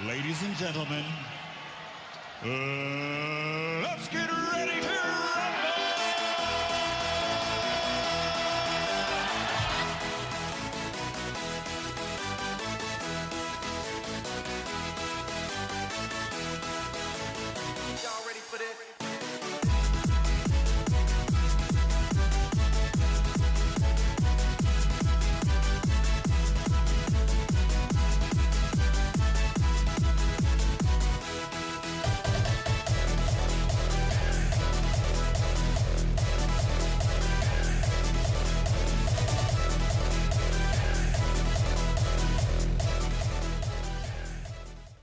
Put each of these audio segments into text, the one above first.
Ladies and gentlemen, let's get ready to rumble! Y'all ready for this?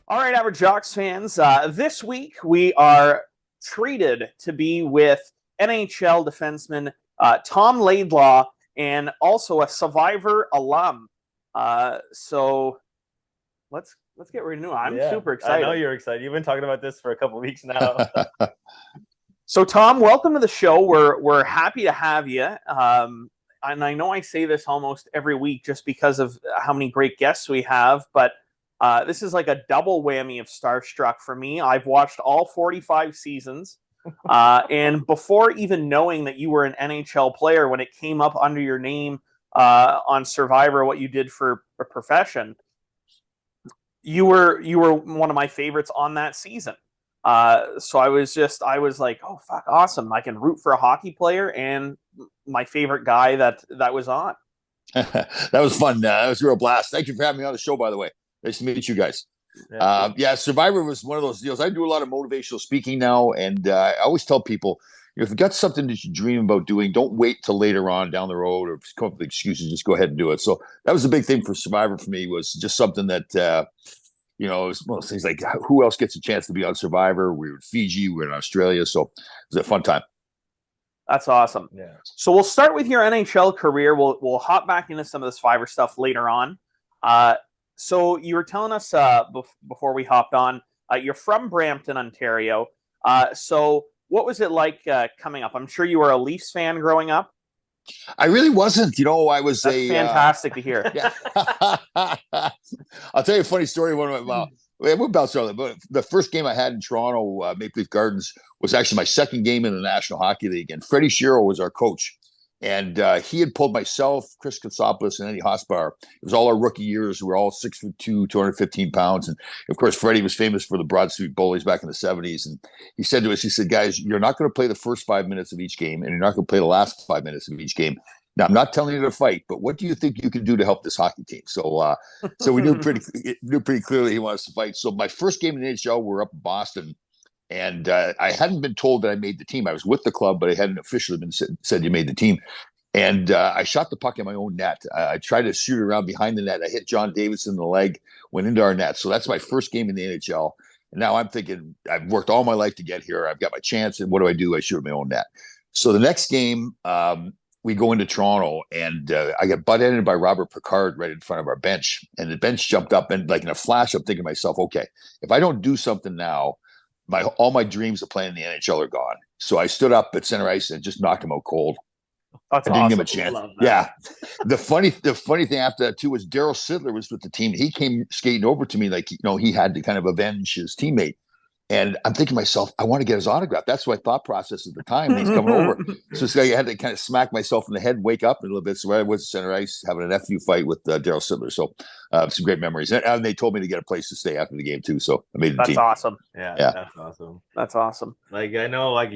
All right, our Jocks fans, this week we are treated to be with NHL defenseman Tom Laidlaw and also a Survivor alum. So let's get ready to know. I'm super excited. I know you're excited. You've been talking about this for a couple of weeks now. So Tom, welcome to the show. We're happy to have you. And I know I say this almost every week just because of how many great guests we have, but this is like a double whammy of starstruck for me. I've watched all 45 seasons. And before even knowing that you were an NHL player, when it came up under your name on Survivor, what you did for a profession, you were one of my favorites on that season. So I was like, oh, fuck, awesome. I can root for a hockey player and my favorite guy that was on. That was fun. That was a real blast. Thank you for having me on the show, by the way. Nice to meet you guys. Survivor was one of those deals. I do a lot of motivational speaking now, and I always tell people, if you've got something that you dream about doing, don't wait till later on down the road or come up with excuses. Just go ahead and do it. So that was a big thing for Survivor for me, was just something that, it was one of those things like, who else gets a chance to be on Survivor? We were in Fiji, we were in Australia, so it was a fun time. That's awesome. Yeah. So we'll start with your NHL career. We'll hop back into some of this Survivor stuff later on. So you were telling us before we hopped on, you're from Brampton, Ontario. So what was it like coming up? I'm sure you were a Leafs fan growing up. I really wasn't. I was fantastic to hear. Yeah. I'll tell you a funny story. We'll bounce around, but the first game I had in Toronto, Maple Leaf Gardens, was actually my second game in the National Hockey League, and Freddie Shero was our coach. And he had pulled myself, Chris Katsopoulos, and Eddie Hosbar. It was all our rookie years. We were all 6'2", 215 pounds. And of course, Freddie was famous for the Broad Street Bullies back in the 70s. And he said to us, guys, you're not going to play the first 5 minutes of each game, and you're not going to play the last 5 minutes of each game. Now, I'm not telling you to fight, but what do you think you can do to help this hockey team? So we knew pretty clearly he wanted us to fight. So my first game in the NHL, we were up in Boston. And I hadn't been told that I made the team. I was with the club, but it hadn't officially been said you made the team. And I shot the puck in my own net. I tried to shoot it around behind the net. I hit John Davidson in the leg, went into our net. So that's my first game in the NHL. And now I'm thinking, I've worked all my life to get here. I've got my chance. And what do? I shoot my own net. So the next game, we go into Toronto, and I get butt-ended by Robert Picard right in front of our bench. And the bench jumped up, and like in a flash, I'm thinking to myself, okay, if I don't do something now, all my dreams of playing in the NHL are gone. So I stood up at center ice and just knocked him out cold. That's I didn't give him a awesome. chance. Yeah. The funny thing after that too was Daryl Sittler was with the team. He came skating over to me like, he had to kind of avenge his teammate. And I'm thinking to myself, I want to get his autograph. That's my thought process at the time. And he's coming over. So I had to kind of smack myself in the head, wake up a little bit. So I was at center ice having an FU fight with Daryl Sittler. So some great memories. And they told me to get a place to stay after the game too. So I made the team. That's awesome. Yeah, that's awesome. That's awesome. Like, I know, like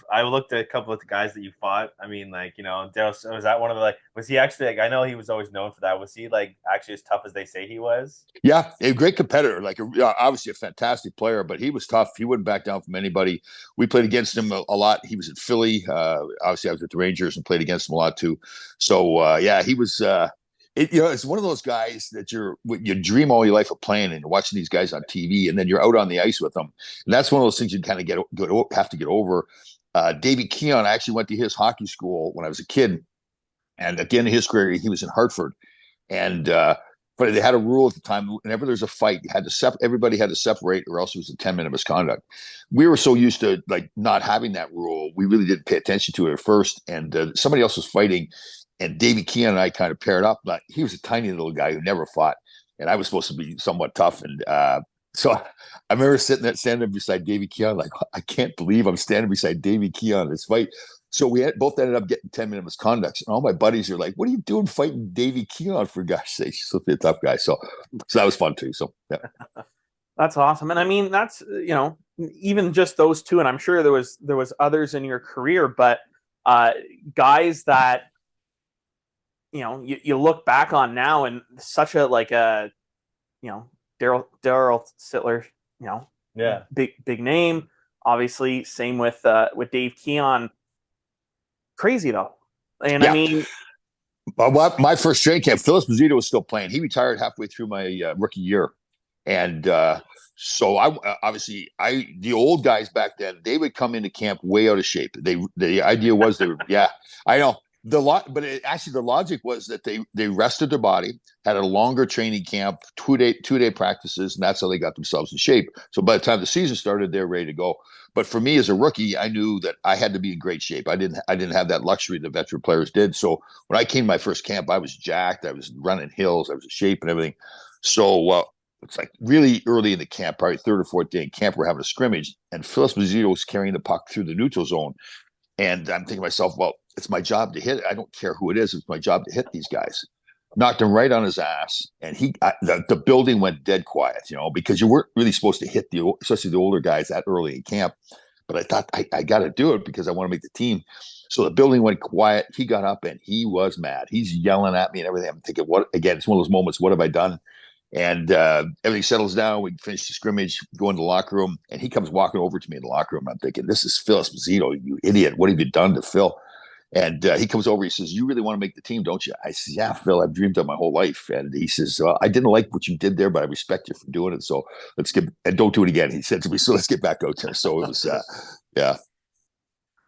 I looked at a couple of the guys that you fought. I mean, like, Daryl, was that one of the, was he actually, like, I know he was always known for that. Was he like actually as tough as they say he was? Yeah, a great competitor, like obviously a fantastic player, but he was tough. He wouldn't back down from anybody. We played against him a lot. He was in Philly. Obviously, I was with the Rangers and played against him a lot too. So he was. It's one of those guys that you dream all your life of playing, and you're watching these guys on TV, and then you're out on the ice with them, and that's one of those things you kind of have to get over. Davey Keon, I actually went to his hockey school when I was a kid, and at the end of his career, he was in Hartford, and but they had a rule at the time: whenever there's a fight, everybody had to separate, or else it was a 10-minute misconduct. We were so used to like not having that rule, we really didn't pay attention to it at first, and somebody else was fighting. And Davey Keon and I kind of paired up. But he was a tiny little guy who never fought, and I was supposed to be somewhat tough. And So I remember standing beside Davey Keon, like, I can't believe I'm standing beside Davey Keon in this fight. So both ended up getting 10-minute misconducts. And all my buddies are like, what are you doing fighting Davey Keon, for gosh sake? He's supposed to be a tough guy. So that was fun too. So, yeah. That's awesome. And I mean, that's, even just those two, and I'm sure there was others in your career, but guys that, you look back on now and such a, like a, Daryl Sittler, Yeah. big name, obviously. Same with Dave Keon. Crazy though. And Yeah. I mean, my first training camp, Phyllis Mazzito was still playing. He retired halfway through my rookie year. And so the old guys back then, they would come into camp way out of shape. The idea was yeah, I know. The logic was that they rested their body, had a longer training camp, two-day practices, and that's how they got themselves in shape. So by the time the season started, they're ready to go. But for me as a rookie, I knew that I had to be in great shape. I didn't have that luxury the veteran players did. So when I came to my first camp, I was jacked. I was running hills. I was in shape and everything. So it's like really early in the camp, probably third or fourth day in camp, we're having a scrimmage, and Phyllis Mazzito was carrying the puck through the neutral zone. And I'm thinking to myself, well, it's my job to hit it. I don't care who it is. It's my job to hit these guys. Knocked him right on his ass. And the building went dead quiet, because you weren't really supposed to hit especially the older guys that early in camp. But I thought I got to do it because I want to make the team. So the building went quiet. He got up and he was mad. He's yelling at me and everything. I'm thinking, it's one of those moments. What have I done? And everything settles down. We finish the scrimmage, go into the locker room, and he comes walking over to me in the locker room. I'm thinking, this is Phil Esposito, you idiot. What have you done to Phil? And he comes over. He says, you really want to make the team, don't you? I said, yeah, Phil, I've dreamed of my whole life. And he says, well, I didn't like what you did there, but I respect you for doing it. So and don't do it again. He said to me, so let's get back out there. So it was, yeah.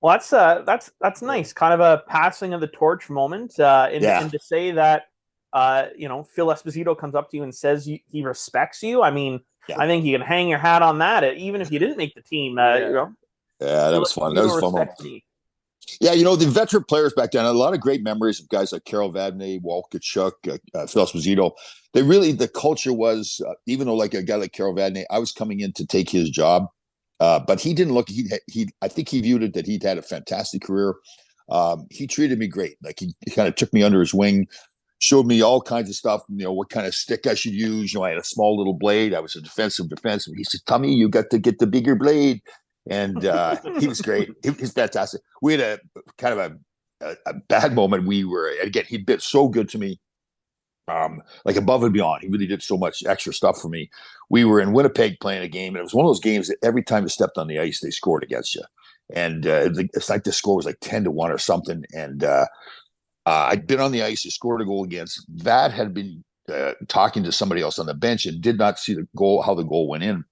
Well, that's nice. Kind of a passing of the torch moment. And to say that, Phil Esposito comes up to you and says he respects you. I mean, yeah. I think you can hang your hat on that, even if you didn't make the team. Yeah, that was fun. That was fun. Yeah, the veteran players back then, a lot of great memories of guys like Carol Vadnais, Walt Kachuk, Phil Esposito. The culture was, even though like a guy like Carol Vadnais, I was coming in to take his job, but he didn't look. I think he viewed it that he'd had a fantastic career. He treated me great. Like he kind of took me under his wing. Showed me all kinds of stuff, what kind of stick I should use. I had a small little blade. I was a defensive. He said, Tommy, you got to get the bigger blade. And he was great. He's fantastic. We had a kind of a bad moment. He'd been so good to me, like above and beyond. He really did so much extra stuff for me. We were in Winnipeg playing a game, and it was one of those games that every time you stepped on the ice, they scored against you. And it's like the score was like 10-1 or something. And I'd been on the ice. He scored a goal against. Vad had been talking to somebody else on the bench and did not see the goal, how the goal went in.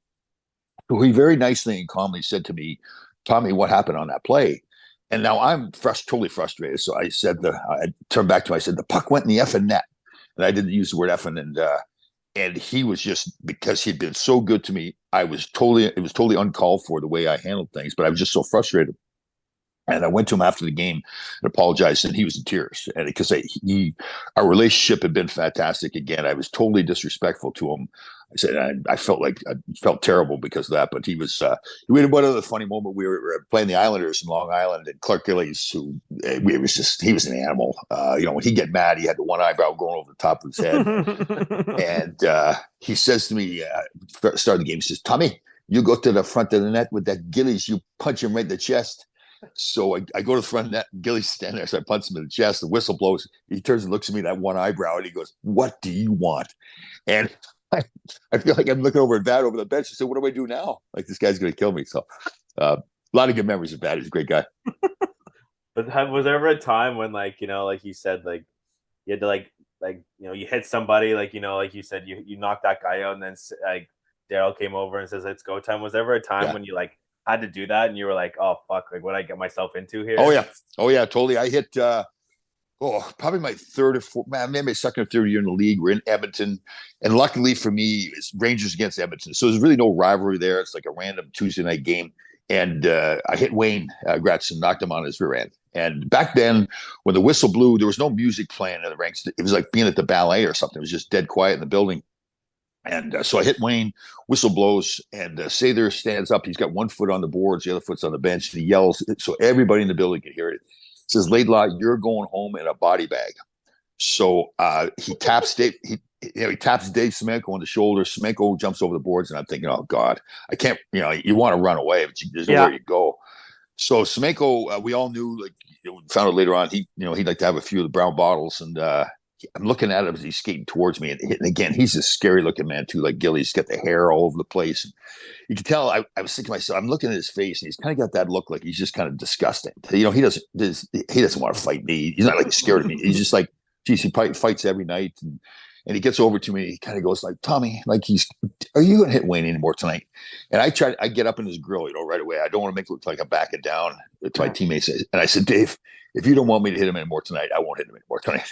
So he very nicely and calmly said to me, Tommy, what happened on that play? And now I'm totally frustrated. So I said, I turned back to him. I said, the puck went in the effing net. And I didn't use the word effing. And he was just, because he'd been so good to me, it was totally uncalled for the way I handled things. But I was just so frustrated. And I went to him after the game and apologized, and he was in tears. And because our relationship had been fantastic again, I was totally disrespectful to him. I said I felt terrible because of that. But he was. We had one other funny moment. We were playing the Islanders in Long Island, and Clark Gillies, he was an animal. When he'd get mad, he had the one eyebrow going over the top of his head. And he says to me, start of the game, he says, Tommy, you go to the front of the net with that Gillies, you punch him right in the chest. So I go to the front net, Gilly's standing there, so I punch him in the chest, the whistle blows, he turns and looks at me, that one eyebrow, and he goes, what do you want? And I feel like I'm looking over at Vad over the bench. I said, what do I do now? Like, this guy's going to kill me. So a lot of good memories of Vad. He's a great guy. But was there ever a time when, like you said, like, you had to, you hit somebody, like you said, you knocked that guy out, and then, like, Daryl came over and says, it's go time. Was there ever a time when you, like, had to do that and you were like, oh fuck, like what did I get myself into here? Oh yeah, totally. I hit probably my third or fourth, maybe my second or third year in the league. We're in Edmonton, and luckily for me, it's Rangers against Edmonton, so there's really no rivalry there. It's like a random Tuesday night game, and I hit Wayne Gratson, knocked him on his rear end. And back then, when the whistle blew, there was no music playing in the ranks. It was like being at the ballet or something. It was just dead quiet in the building. And so I hit Wayne, whistle blows, and Sather stands up. He's got one foot on the boards, the other foot's on the bench, and he yells so everybody in the building can hear it. He says, Laidlaw, you're going home in a body bag. So he taps Dave. He taps Dave Semenko on the shoulder. Semenko jumps over the boards, and I'm thinking, oh God, I can't. You want to run away, but there's nowhere you go. So Semenko, we all knew, like, found out later on, he'd like to have a few of the brown bottles, and I'm looking at him as he's skating towards me, and again, he's a scary looking man too, like Gilly's got the hair all over the place. And you can tell. I was thinking to myself, I'm looking at his face, and he's kind of got that look like he's just kind of disgusting. He doesn't want to fight me. He's not like scared of me. He's just like, geez, he fights every night, and he gets over to me. He kind of goes like, Tommy, like, are you going to hit Wayne anymore tonight? And I get up in his grill, right away. I don't want to make it look like I'm backing down to my teammates. And I said, Dave, if you don't want me to hit him anymore tonight, I won't hit him anymore tonight.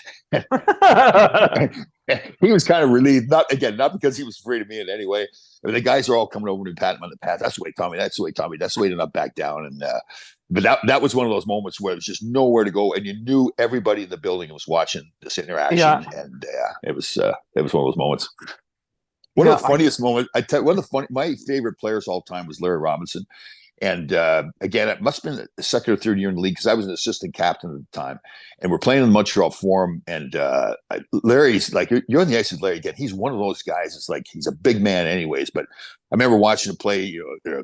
He was kind of relieved, not because he was afraid of me in any way. The guys are all coming over to pat him on the path. That's the way, Tommy. That's the way, Tommy. That's the way to not back down. And but that was one of those moments where there's just nowhere to go, and you knew everybody in the building was watching this interaction. Yeah. And it was one of those moments. One of the funniest moments. My favorite players all time was Larry Robinson. And again, it must have been the second or third year in the league, because I was an assistant captain at the time, and we're playing in the Montreal Forum. And Larry's like, you're on the ice with Larry again. He's one of those guys. It's like, he's a big man anyways. But I remember watching him play,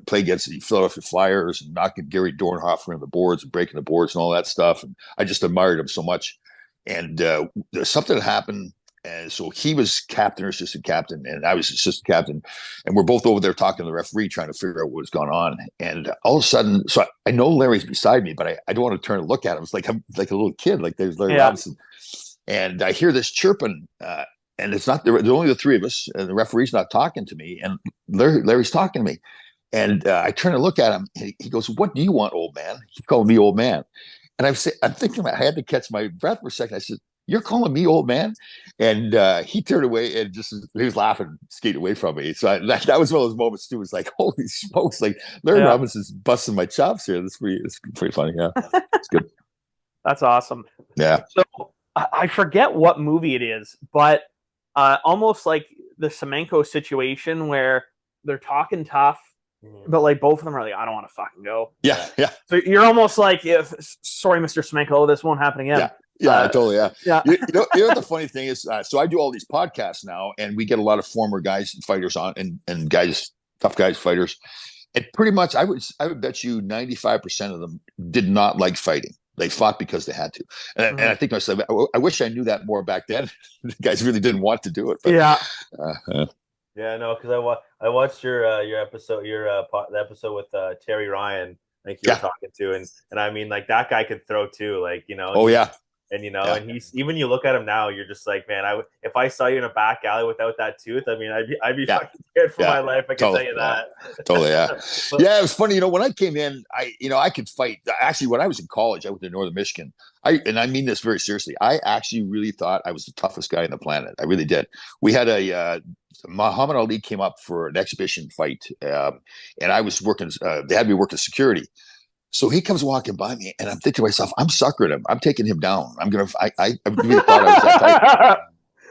play against the Philadelphia Flyers and knocking Gary Dornhofer on the boards and breaking the boards and all that stuff. And I just admired him so much. And there's something that happened. And so he was captain or assistant captain, and I was assistant captain. And we're both over there talking to the referee, trying to figure out what was going on. And all of a sudden, so I know Larry's beside me, but I don't want to turn and look at him. It's like I'm like a little kid, like there's Larry Robinson. And I hear this chirping, and it's not, there's only the three of us, and the referee's not talking to me. And Larry's talking to me. And I turn and look at him, and he goes, "What do you want, old man?" He called me old man. And I'm thinking, I had to catch my breath for a second. I said, "You're calling me old man?" And he turned away and he was laughing, skated away from me. So that was one of those moments too. It was like, holy smokes, like Larry Robinson's busting my chops here. It's pretty funny. Yeah, it's good. That's awesome. Yeah. So I forget what movie it is, but almost like the Semenko situation where they're talking tough, but like both of them are like, I don't want to fucking go. Yeah. So you're almost like, sorry, Mr. Semenko, this won't happen again. Yeah, totally. Yeah. You know what the funny thing is? So I do all these podcasts now, and we get a lot of former guys and fighters on, and guys, tough guys, fighters. And pretty much, I would bet you 95% of them did not like fighting. They fought because they had to. And I think to myself, I wish I knew that more back then. The guys really didn't want to do it. But, yeah, no, because I watched your episode, the episode with Terry Ryan, like you were talking to, and I mean, like, that guy could throw too, like, you know. Oh yeah. And and he's, even you look at him now, you're just like, man, if I saw you in a back alley without that tooth, I mean, I'd be fucking scared for my life. I can tell you that. Totally, yeah. Yeah, it was funny. When I came in, I could fight. Actually, when I was in college, I went to Northern Michigan. And I mean this very seriously. I actually really thought I was the toughest guy on the planet. I really did. We had Muhammad Ali came up for an exhibition fight, and I was working. They had me working security. So he comes walking by me, and I'm thinking to myself, I'm suckering him. I'm taking him down. I really thought I was that type.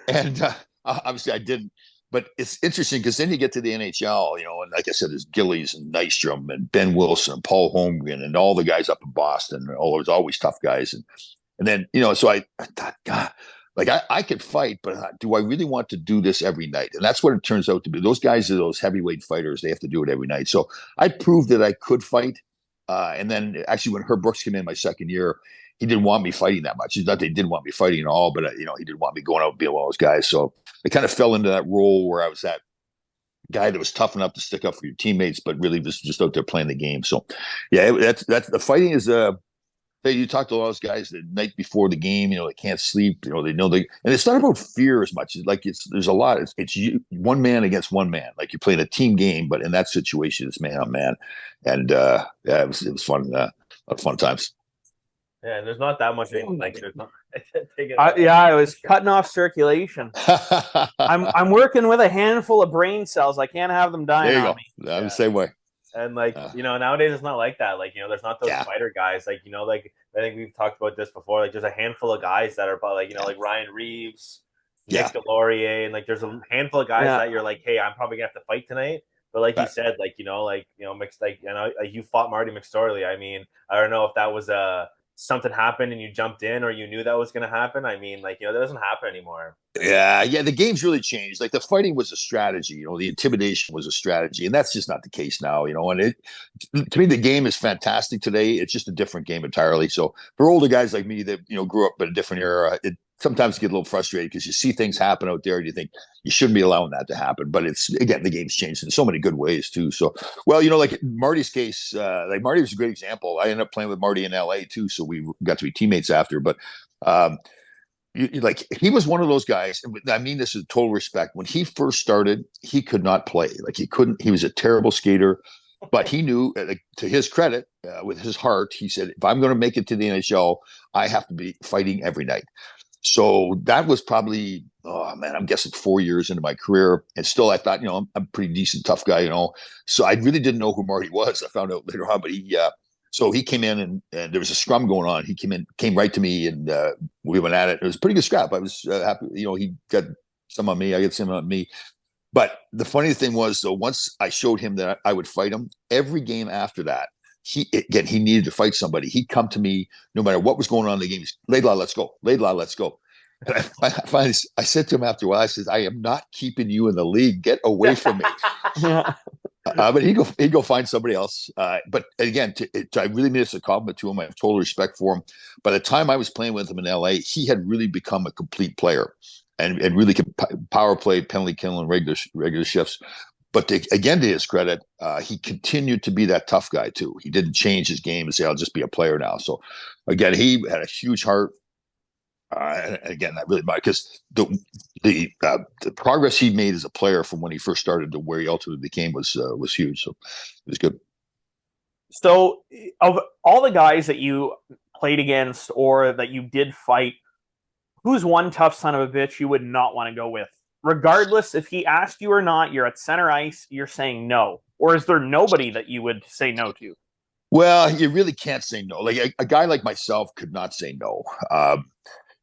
And obviously I didn't. But it's interesting because then you get to the NHL, and like I said, there's Gillies and Nystrom and Ben Wilson and Paul Holmgren and all the guys up in Boston. There's always tough guys. And then, so I thought, God, like I could fight, but do I really want to do this every night? And that's what it turns out to be. Those guys are those heavyweight fighters. They have to do it every night. So I proved that I could fight. And then actually when Herb Brooks came in my second year, he didn't want me fighting that much. It's not that he didn't want me fighting at all, but he didn't want me going out and being one of those guys. So I kind of fell into that role where I was that guy that was tough enough to stick up for your teammates, but really was just out there playing the game. So yeah, that's the fighting is you talk to a lot of those guys the night before the game, they can't sleep, they know and it's not about fear as much. Like there's a lot. It's you, one man against one man. Like you're playing a team game, but in that situation, it's man on man. And it was fun. A lot of fun times. Yeah, there's not that much. Like there's not. I was cutting off circulation. I'm working with a handful of brain cells. I can't have them dying on me. I'm the same way. And nowadays it's not like that. Like, there's not those fighter guys. Like, like I think we've talked about this before. Like, there's a handful of guys that are like, like Ryan Reeves, Yeah. Nick Delorier, and like there's a handful of guys that you're like, hey, I'm probably gonna have to fight tonight. But like you said, like mixed like like you fought Marty McSorley. I mean, I don't know if that was something happened and you jumped in, or you knew that was gonna happen. I mean, like that doesn't happen anymore. Yeah, the game's really changed. Like the fighting was a strategy, the intimidation was a strategy, and that's just not the case now. And to me, the game is fantastic today. It's just a different game entirely. So for older guys like me that grew up in a different era, it sometimes get a little frustrated because you see things happen out there and you think you shouldn't be allowing that to happen. But it's, again, the game's changed in so many good ways too. So, well, like Marty's case, like Marty was a great example. I ended up playing with Marty in LA too, so we got to be teammates after. But like he was one of those guys, and I mean this with total respect. When he first started, he could not play. Like he was a terrible skater, but he knew, like, to his credit, with his heart, he said, if I'm going to make it to the NHL, I have to be fighting every night. So that was probably, oh man, I'm guessing 4 years into my career. And still I thought, I'm a pretty decent, tough guy, So I really didn't know who Marty was. I found out later on, but so he came in and there was a scrum going on. He came right to me, and we went at it. It was a pretty good scrap. I was happy. He got some on me. I got some on me. But the funny thing was, though, once I showed him that I would fight him, every game after that, he needed to fight somebody. He'd come to me no matter what was going on in the game. He's, Laidlaw, let's go. Laidlaw, let's go. And I said to him after a while, I said, I am not keeping you in the league. Get away from me. But he'd go find somebody else. But again, I really made this a compliment to him. I have total respect for him. By the time I was playing with him in LA, he had really become a complete player and really could power play, penalty kill, and regular shifts. But again, to his credit, he continued to be that tough guy too. He didn't change his game and say, I'll just be a player now. So again, he had a huge heart. And again, that really matters, because the progress he made as a player from when he first started to where he ultimately became was huge. So it was good. So of all the guys that you played against or that you did fight, who's one tough son of a bitch you would not want to go with? Regardless if he asked you or not, you're at center ice, you're saying no. Or is there nobody that you would say no to? Well, you really can't say no. Like a guy like myself could not say no.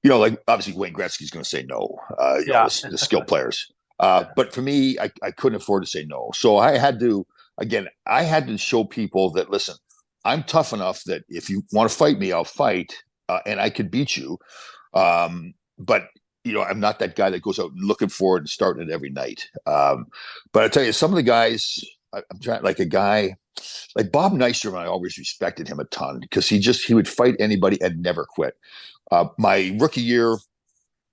Like obviously Wayne Gretzky's going to say no. The skill players. But for me, I couldn't afford to say no. So I had to show people that, listen, I'm tough enough that if you want to fight me, I'll fight, and I could beat you. But I'm not that guy that goes out looking for it and starting it every night. But I tell you, some of the guys, I'm trying, like a guy like Bob Nystrom. I always respected him a ton because he would fight anybody and never quit. My rookie year,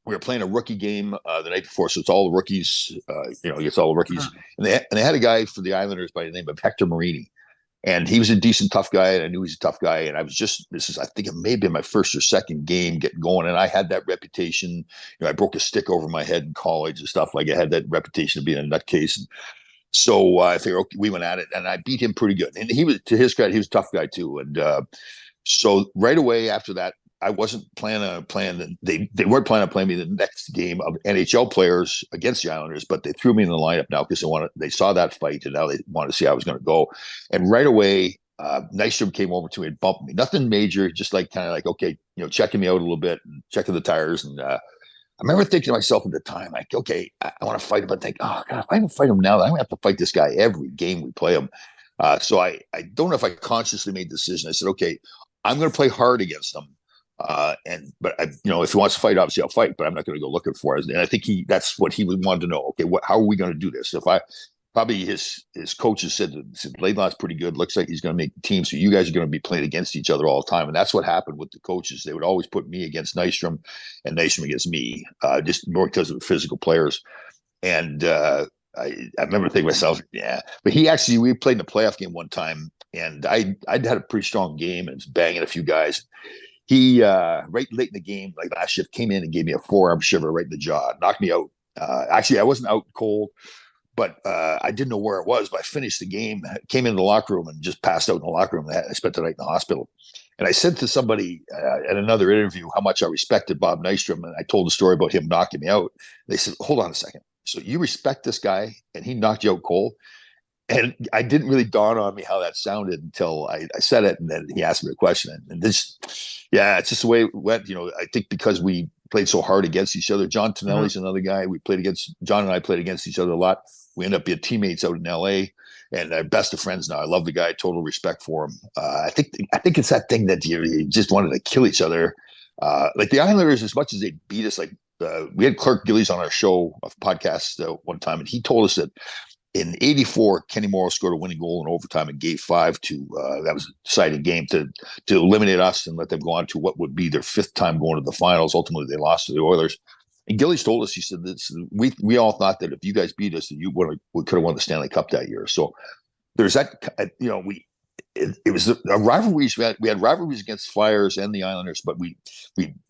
we were playing a rookie game the night before, so it's all the rookies. It's all the rookies, and they had a guy for the Islanders by the name of Hector Marini, and he was a decent, tough guy, and I knew he was a tough guy. And I think it may have been my first or second game getting going, and I had that reputation. I broke a stick over my head in college and stuff. Like I had that reputation of being a nutcase. And so I figured, okay, we went at it, and I beat him pretty good. And he was, to his credit, he was a tough guy too. And so right away after that, I wasn't planning on playing. They weren't planning on playing me the next game of NHL players against the Islanders, but they threw me in the lineup now because they saw that fight, and now they wanted to see how I was going to go. And right away, Nystrom came over to me and bumped me. Nothing major, just like kind of like, okay, checking me out a little bit and checking the tires. And I remember thinking to myself at the time, like, okay, I want to fight him, but think, oh God, if I don't fight him now, I'm going to have to fight this guy every game we play him. So I don't know if I consciously made the decision. I said, okay, I'm going to play hard against him. But if he wants to fight, obviously I'll fight, but I'm not going to go looking for it. And I think that's what he wanted to know. Okay, how are we going to do this? Probably his coaches said Laidlaw's pretty good. Looks like he's going to make the team. So you guys are going to be playing against each other all the time. And that's what happened with the coaches. They would always put me against Nystrom and Nystrom against me, just more because of the physical players. And I remember thinking to myself, yeah, but we played in a playoff game one time, and I'd had a pretty strong game and was banging a few guys. He, right late in the game, like last shift, came in and gave me a forearm shiver right in the jaw, knocked me out. Actually, I wasn't out cold, but I didn't know where it was. But I finished the game, came into the locker room, and just passed out in the locker room. I spent the night in the hospital. And I said to somebody at another interview how much I respected Bob Nystrom, and I told the story about him knocking me out. They said, hold on a second. So you respect this guy, and he knocked you out cold? And I didn't really dawn on me how that sounded until I said it, and then he asked me a question. And it's just the way it went. I think because we played so hard against each other. John Tonelli's another guy John and I played against each other a lot. We ended up being teammates out in LA, and best of friends now. I love the guy, total respect for him. I think it's that thing that you just wanted to kill each other. Like the Islanders, as much as they beat us, like we had Clark Gillies on our show of podcast one time, and he told us that in '84, Kenny Morrow scored a winning goal in overtime in Game 5 to that was a deciding game to eliminate us and let them go on to what would be their 5th time going to the finals. Ultimately, they lost to the Oilers. And Gillies told us, he said, we all thought that if you guys beat us, that we could have won the Stanley Cup that year. So there's that, it was a rivalries. We had rivalries against Flyers and the Islanders, but we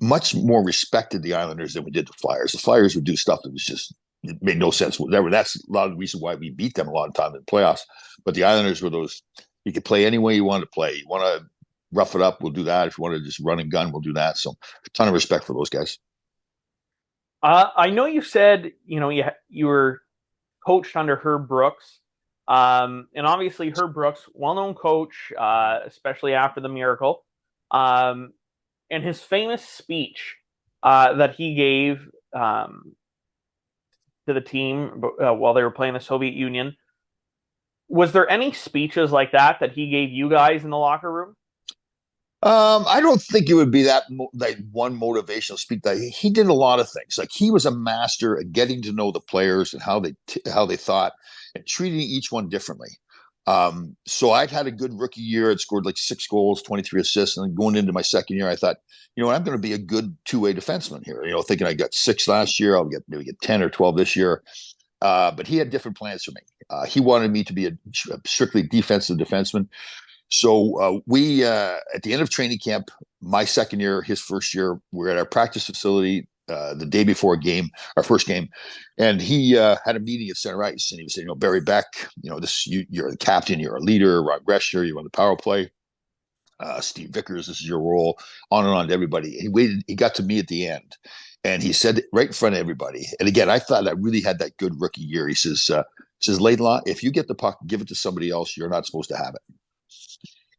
much more respected the Islanders than we did the Flyers. The Flyers would do stuff that was just, it made no sense whatever. That's a lot of the reason why we beat them a lot of time in the playoffs. But the Islanders were those, you could play any way you wanted to play. You want to rough it up, we'll do that. If you want to just run and gun, we'll do that. So a ton of respect for those guys. I know you said, you were coached under Herb Brooks. And obviously Herb Brooks, well-known coach, especially after the Miracle. And his famous speech that he gave to the team while they were playing the Soviet Union. Was there any speeches like that he gave you guys in the locker room? I don't think it would be that like one motivational speech. He did a lot of things. Like he was a master at getting to know the players and how they thought and treating each one differently. So I'd had a good rookie year. I'd scored like 6 goals, 23 assists, and then going into my second year, I thought, I'm going to be a good two-way defenseman here. Thinking I got 6 last year, I'll maybe get 10 or 12 this year. But he had different plans for me. He wanted me to be a strictly defensive defenseman. So we, at the end of training camp, my second year, his first year, we're at our practice facility the day before our first game, and he had a meeting at center ice, and he was saying, Barry Beck, you're the captain, you're a leader. Rod Gresher, you run the power play. Steve Vickers, this is your role. On and on to everybody. He got to me at the end, and he said right in front of everybody. And again, I thought I really had that good rookie year. He says, Laidlaw, if you get the puck, give it to somebody else. You're not supposed to have it.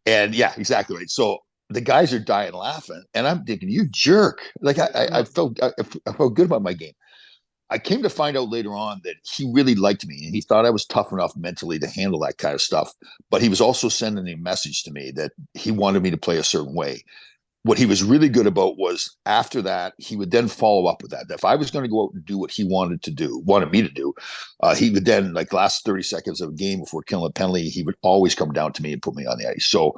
And yeah, exactly right. So the guys are dying laughing, and I'm thinking, you jerk. Like I felt good about my game. I came to find out later on that he really liked me, and he thought I was tough enough mentally to handle that kind of stuff. But he was also sending a message to me that he wanted me to play a certain way. What he was really good about was after that, he would then follow up with that. If I was going to go out and do what he wanted me to do, he would then, like last 30 seconds of a game before killing a penalty, he would always come down to me and put me on the ice. So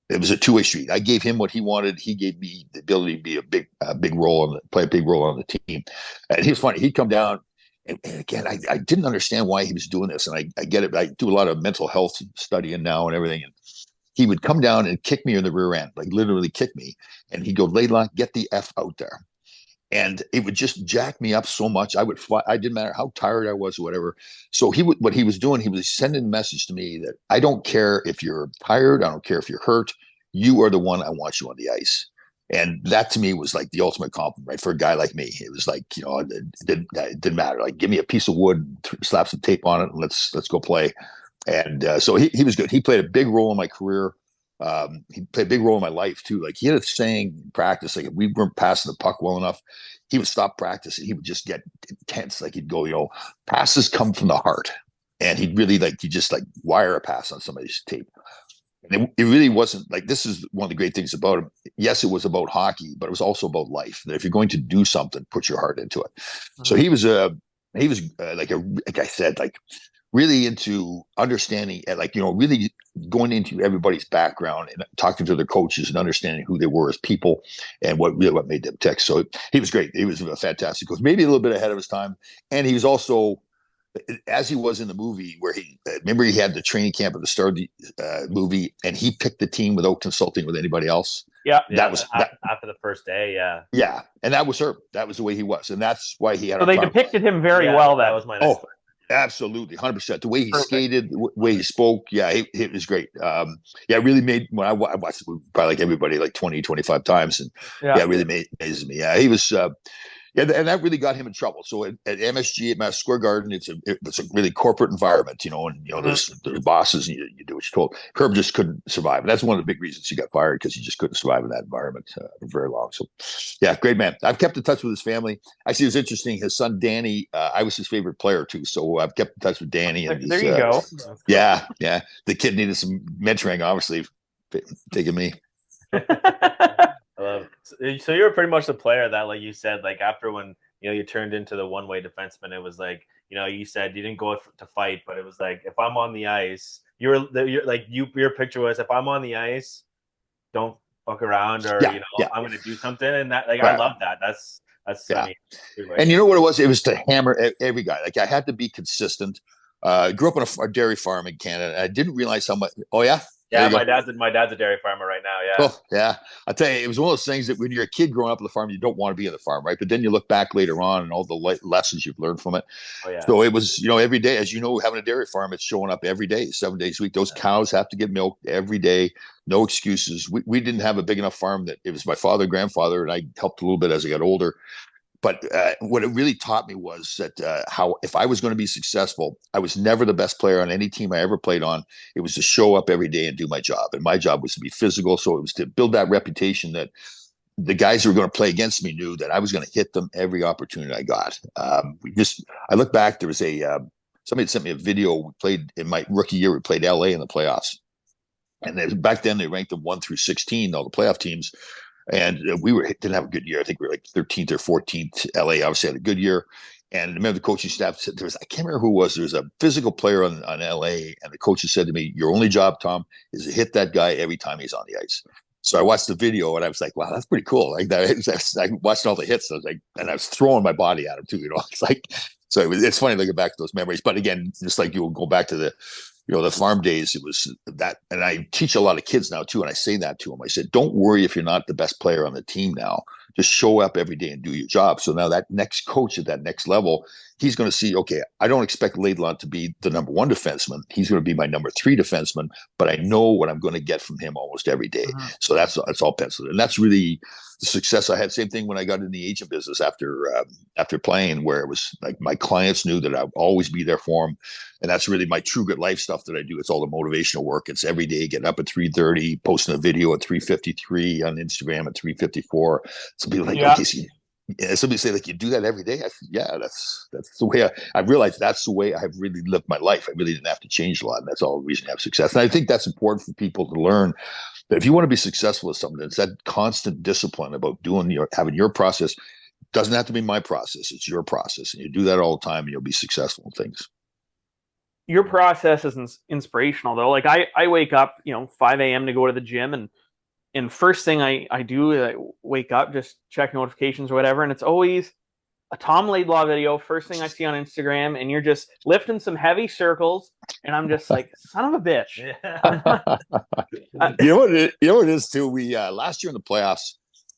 it was a two-way street. I gave him what he wanted. He gave me the ability to be play a big role on the team. And he was funny. He'd come down, and again, I didn't understand why he was doing this. And I get it. I do a lot of mental health studying now and everything. And he would come down and kick me in the rear end, like literally kick me. And he'd go, Laidlaw, get the F out there. And it would just jack me up so much. I would fly. I didn't matter how tired I was or whatever. So what he was doing, he was sending a message to me that I don't care if you're tired. I don't care if you're hurt. You are the one. I want you on the ice. And that to me was like the ultimate compliment, right? For a guy like me, it was like, it didn't matter. Like, give me a piece of wood, slap some tape on it, and let's go play. And so he was good. He played a big role in my career. He played a big role in my life too. Like he had a saying in practice, like if we weren't passing the puck well enough, he would stop practice and he would just get intense. Like he'd go, passes come from the heart. And he'd really he'd just wire a pass on somebody's tape. And it really wasn't like, this is one of the great things about him. Yes, it was about hockey, but it was also about life. That if you're going to do something, put your heart into it. Mm-hmm. So he was like I said, really into understanding and really going into everybody's background and talking to their coaches and understanding who they were as people and what made them tick. So he was great. He was a fantastic coach, maybe a little bit ahead of his time. And he was also, as he was in the movie where he had the training camp at the start of the movie and he picked the team without consulting with anybody else. Yeah. That was after the first day. Yeah. Yeah. And that was her. That was the way he was. And that's why he had, so they depicted him very well. That was my next question. Absolutely, 100%. The way he skated, the way he spoke, it was great. It really made, when I watched it probably like everybody 20, 25 times, and it really amazed me. Yeah, he was, and that really got him in trouble. So at MSG, at Madison Square Garden, it's a really corporate environment, and there's bosses, and you do what you're told. Herb just couldn't survive. And that's one of the big reasons he got fired, because he just couldn't survive in that environment for very long. So, yeah, great man. I've kept in touch with his family. Actually, it was interesting. His son, Danny, I was his favorite player too. So I've kept in touch with Danny. And there you go. Yeah, yeah. The kid needed some mentoring, obviously, taking me. I love it. So you're pretty much the player that, like you said, like after when you turned into the one-way defenseman, it was like you said you didn't go to fight, but it was like if I'm on the ice, your picture was if I'm on the ice, don't fuck around, or I'm going to do something, and that right. I love that. That's yeah. And you know what it was? It was to hammer every guy. Like I had to be consistent. Grew up on a dairy farm in Canada. And I didn't realize how much. Oh yeah. Yeah, my dad's a dairy farmer right now. Yeah. Oh, yeah. I'll tell you, it was one of those things that when you're a kid growing up on the farm, you don't want to be on the farm, right? But then you look back later on and all the lessons you've learned from it. Oh, yeah. So it was, every day, as you know, having a dairy farm, it's showing up every day, 7 days a week. Those cows have to get milked every day. No excuses. We didn't have a big enough farm that it was my father, grandfather, and I helped a little bit as I got older. But what it really taught me was that how if I was going to be successful, I was never the best player on any team I ever played on. It was to show up every day and do my job. And my job was to be physical. So it was to build that reputation that the guys who were going to play against me knew that I was going to hit them every opportunity I got. I look back, there was somebody sent me a video. We played in my rookie year, we played LA in the playoffs. And back then they ranked them 1 through 16, all the playoff teams. And we didn't have a good year. I think we were like 13th or 14th. LA obviously had a good year. And I remember the coaching staff said I can't remember who it was. There was a physical player on LA, and the coaches said to me, "Your only job, Tom, is to hit that guy every time he's on the ice." So I watched the video and I was like, "Wow, that's pretty cool!" Like that, I watched all the hits. I was like, and I was throwing my body at him too. It's like, so it's funny looking back to those memories. But again, just like you will go back to the farm days, it was that. And I teach a lot of kids now too. And I say that to them. I said, don't worry if you're not the best player on the team now. Just show up every day and do your job. So now that next coach at that next level, he's going to see, okay, I don't expect Laidlaw to be the number 1 defenseman. He's going to be my number 3 defenseman, but I know what I'm going to get from him almost every day. Uh-huh. So that's all penciled. And that's really the success I had. Same thing when I got in the agent business after playing, where it was like my clients knew that I'd always be there for them. And that's really my True Good Life stuff that I do. It's all the motivational work. It's every day getting up at 3:30, posting a video at 3:53 on Instagram at 3:54. Some people like, okay, so somebody say like, you do that every day? I said, yeah, that's the way I realized that's the way I've really lived my life. I really didn't have to change a lot. And that's all the reason I have success. And I think that's important for people to learn that if you want to be successful at something, it's that constant discipline about having your process. It doesn't have to be my process. It's your process. And you do that all the time and you'll be successful in things. Your process is inspirational though. Like I wake up, 5 a.m. to go to the gym, and first thing I do is I wake up, just check notifications or whatever, and it's always a Tom Laidlaw video, first thing I see on Instagram, and you're just lifting some heavy circles, and I'm just like, son of a bitch. Yeah. You know what it is too? We last year in the playoffs,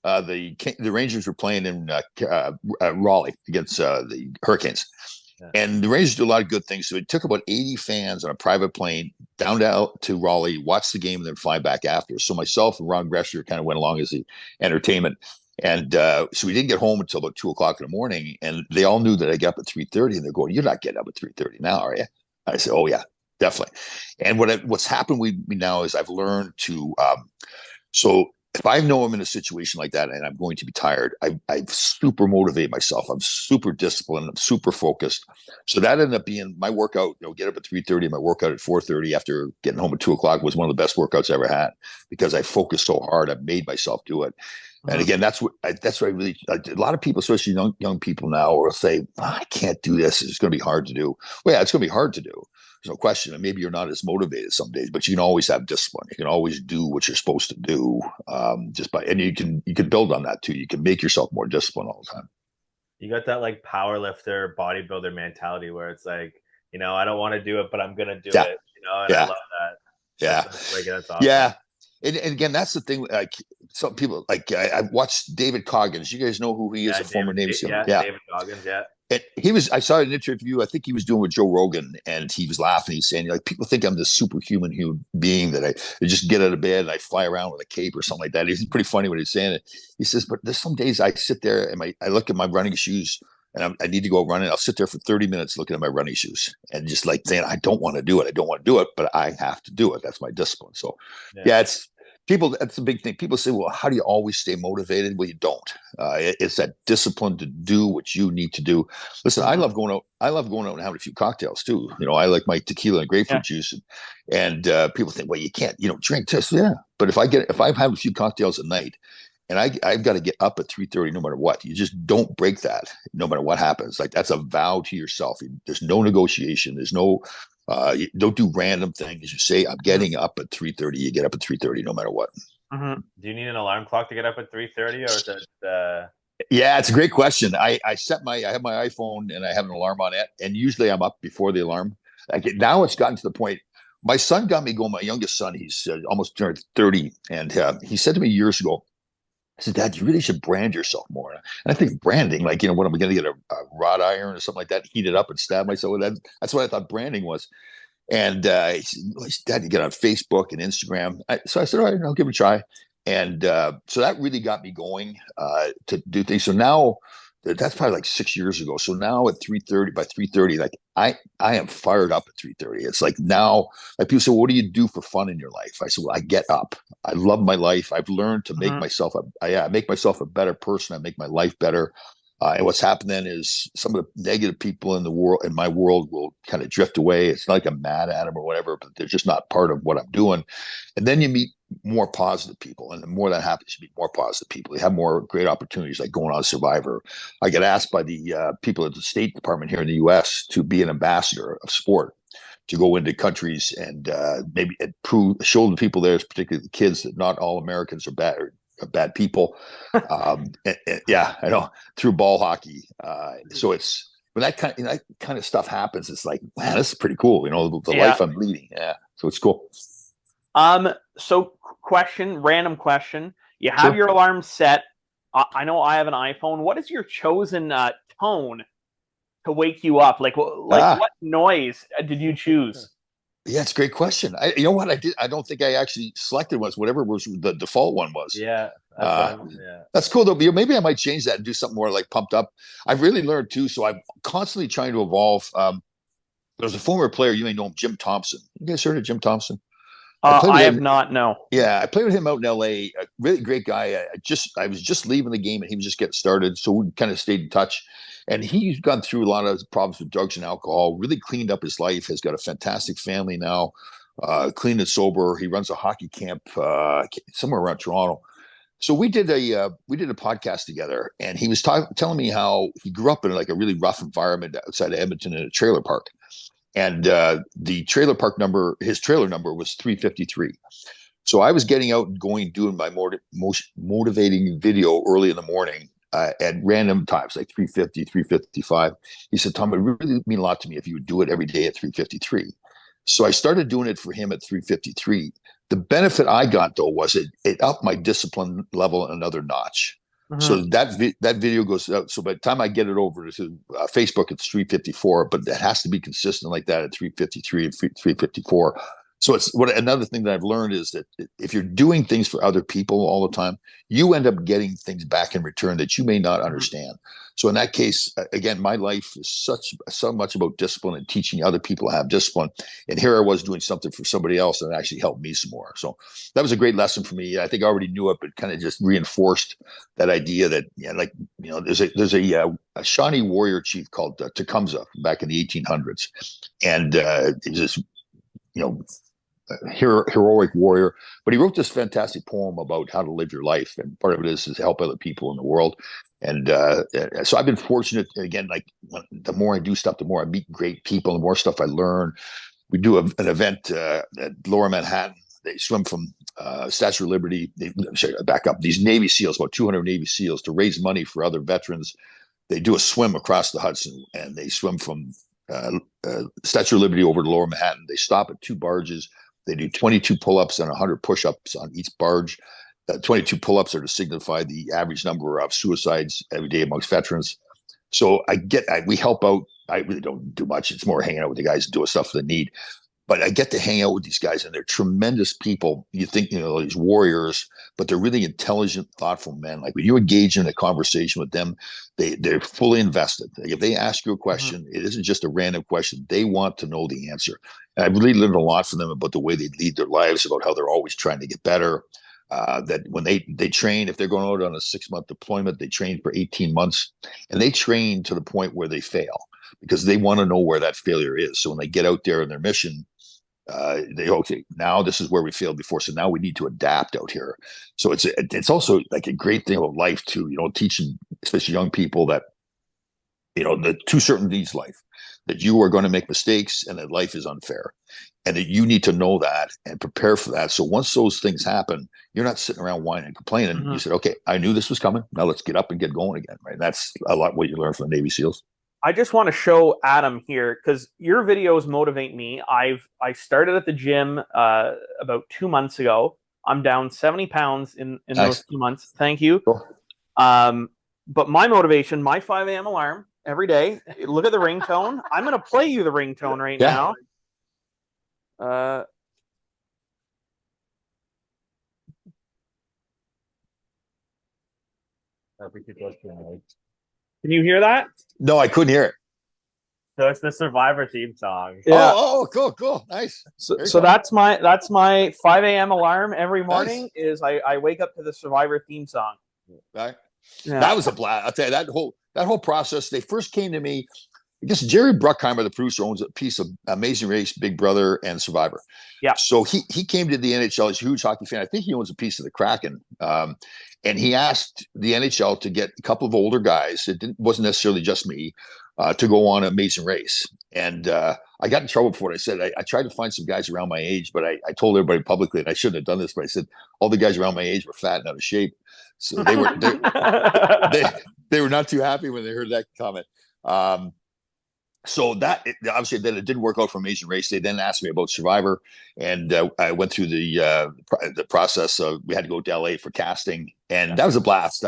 the Rangers were playing in Raleigh against the Hurricanes. Yeah. And the Rangers do a lot of good things. So it took about 80 fans on a private plane down to Raleigh, watch the game, and then fly back after. So myself and Ron Gresser kind of went along as the entertainment. And so we didn't get home until about 2 o'clock in the morning. And they all knew that I got up at 3:30. And they're going, "You're not getting up at 3:30 now, are you?" I said, "Oh, yeah, definitely." And what's happened with me now is I've learned to so if I know I'm in a situation like that and I'm going to be tired, I super motivate myself. I'm super disciplined. I'm super focused. So that ended up being my workout. Get up at 3:30. My workout at 4:30 after getting home at 2 o'clock was one of the best workouts I ever had because I focused so hard. I made myself do it. And again, that's what I really. A lot of people, especially young people now, will say, "I can't do this. It's going to be hard to do." Well, yeah, it's going to be hard to do. There's no question. And maybe you're not as motivated some days, but you can always have discipline. You can always do what you're supposed to do. And you can build on that too. You can make yourself more disciplined all the time. You got that like power lifter, bodybuilder mentality where it's like, I don't want to do it, but I'm gonna do it. And I love that. Yeah, that's awesome. Yeah. And again, that's the thing. Like some people, like I watched David Coggins. You guys know who he is, a former Navy SEAL. Yeah, David Coggins. Yeah. And I saw an interview, I think he was doing with Joe Rogan, and he was laughing. He's saying, like, people think I'm this superhuman human being that I just get out of bed and I fly around with a cape or something like that. He's pretty funny when he's saying it. He says, but there's some days I sit there and I look at my running shoes and I need to go running. I'll sit there for 30 minutes looking at my running shoes and just like saying, I don't want to do it. I don't want to do it, but I have to do it. That's my discipline. So yeah, it's people. That's a big thing. People say, well, how do you always stay motivated? Well, you don't. It's that discipline to do what you need to do. Listen, I love going out. I love going out and having a few cocktails too. You know, I like my tequila and grapefruit juice, and people think, well, you can't, drink this. Yeah, but if I've had a few cocktails at night, and I've got to get up at 3:30 no matter what. You just don't break that no matter what happens. Like that's a vow to yourself. There's no negotiation. There's no you don't do random things. You say, I'm getting up at 3:30. You get up at 3:30 no matter what. Do you need an alarm clock to get up at 3:30, or is it Yeah, it's a great question. I have my iPhone and I have an alarm on it, and usually I'm up before the alarm. Now it's gotten to the point. My son got me going. My youngest son, he's almost turned 30, and he said to me years ago, I said, Dad, you really should brand yourself more. And I think branding, like, what am I going to get a wrought iron or something like that, heat it up and stab myself with that? That's what I thought branding was. And he said, Dad, you get on Facebook and Instagram. So I said, all right, I'll give it a try. And so that really got me going to do things. So now that's probably like 6 years ago. So now at 3:30, by 3:30, like I am fired up at 3:30. It's like now, like people say, well, what do you do for fun in your life? I said, well, I get up. I love my life. I've learned to make myself I make myself a better person. I make my life better. And what's happened then is some of the negative people in my world will kind of drift away. It's not like I'm mad at them or whatever, but they're just not part of what I'm doing. And then you meet more positive people. And the more that happens, you meet more positive people. You have more great opportunities, like going on Survivor. I get asked by the people at the State Department here in the U.S. to be an ambassador of sport, to go into countries and maybe show the people there, particularly the kids, that not all Americans are bad people. Yeah, I know, through ball hockey. So it's when that kind of stuff happens, it's like, man, this is pretty cool. The life I'm leading. Yeah, so it's cool. So random question. You have your alarm set. I know I have an iPhone. What is your chosen tone to wake you up? Like what noise did you choose? Yeah, it's a great question. You know what I did? I don't think I actually selected whatever was the default one was. Yeah. That's cool though. Maybe I might change that and do something more like pumped up. I've really learned too. So I'm constantly trying to evolve. There's a former player, you may know him, Jim Thompson. You guys heard of Jim Thompson? I have not, no. Yeah, I played with him out in LA. A really great guy. I was just leaving the game and he was just getting started. So we kind of stayed in touch. And he's gone through a lot of problems with drugs and alcohol, really cleaned up his life, has got a fantastic family now, clean and sober. He runs a hockey camp somewhere around Toronto. So we did a podcast together, and he was telling me how he grew up in like a really rough environment outside of Edmonton in a trailer park. And the trailer park number, his trailer number was 353. So I was getting out and doing my most motivating video early in the morning at random times, like 350, 355. He said, Tom, it would really mean a lot to me if you would do it every day at 353. So I started doing it for him at 353. The benefit I got, though, was it upped my discipline level another notch. So that video goes out. So by the time I get it over to Facebook, it's 354, but it has to be consistent like that at 353 and 354. So another thing that I've learned is that if you're doing things for other people all the time, you end up getting things back in return that you may not understand. So in that case, again, my life is so much about discipline and teaching other people to have discipline. And here I was doing something for somebody else that actually helped me some more. So that was a great lesson for me. I think I already knew it, but kind of just reinforced that idea that, there's a Shawnee warrior chief called Tecumseh back in the 1800s. And it was this, heroic warrior, but he wrote this fantastic poem about how to live your life, and part of it is to help other people in the world. And so I've been fortunate. Again, like the more I do stuff, the more I meet great people, the more stuff I learn. We do an event at Lower Manhattan. They swim from Statue of Liberty. Back up, these Navy SEALs, about 200 Navy SEALs, to raise money for other veterans. They do a swim across the Hudson, and they swim from Statue of Liberty over to Lower Manhattan. They stop at two barges. They do 22 pull-ups and 100 push-ups on each barge. 22 pull-ups are to signify the average number of suicides every day amongst veterans. So we help out. I really don't do much. It's more hanging out with the guys and doing stuff they need. but I get to hang out with these guys, and they're tremendous people. You think, these warriors, but they're really intelligent, thoughtful men. Like when you engage in a conversation with them, they're fully invested. Like if they ask you a question, it isn't just a random question. They want to know the answer. And I really learned a lot from them about the way they lead their lives, about how they're always trying to get better. That when they train, if they're going out on a 6-month deployment, they train for 18 months, and they train to the point where they fail because they want to know where that failure is. So when they get out there in their mission, okay, now this is where we failed before, so now we need to adapt out here. So it's also like a great thing about life too, teaching especially young people that the two certainties life, that you are going to make mistakes and that life is unfair, and that you need to know that and prepare for that. So once those things happen, you're not sitting around whining and complaining. You said, okay, I knew this was coming, now let's get up and get going again, right? That's a lot what you learn from the Navy SEALs. I just want to show Adam here because your videos motivate me. I started at the gym about 2 months ago. I'm down 70 pounds in Nice. those 2 months. Thank you. Cool. But my motivation, my 5 a.m. alarm every day. Look at the ringtone. I'm going to play you the ringtone right now. Can you hear that? No, I couldn't hear it. So it's the Survivor theme song. Yeah. Oh, cool. Nice. So that's my 5 a.m. alarm every morning. Nice. Is I wake up to the Survivor theme song. Right. Yeah. That was a blast. I'll tell you, that whole process. They first came to me. I guess Jerry Bruckheimer, the producer, owns a piece of Amazing Race, Big Brother, and Survivor. Yeah. So he came to the NHL. He's a huge hockey fan. I think he owns a piece of the Kraken. And he asked the NHL to get a couple of older guys. It wasn't necessarily just me, to go on Amazing Race. And I got in trouble for it. I said, I tried to find some guys around my age, but I told everybody publicly, and I shouldn't have done this, but I said, all the guys around my age were fat and out of shape. So they were they were not too happy when they heard that comment. So that obviously then it didn't work out for Amazing Race. They then asked me about Survivor, and I went through the process of, we had to go to LA for casting, and that was a blast.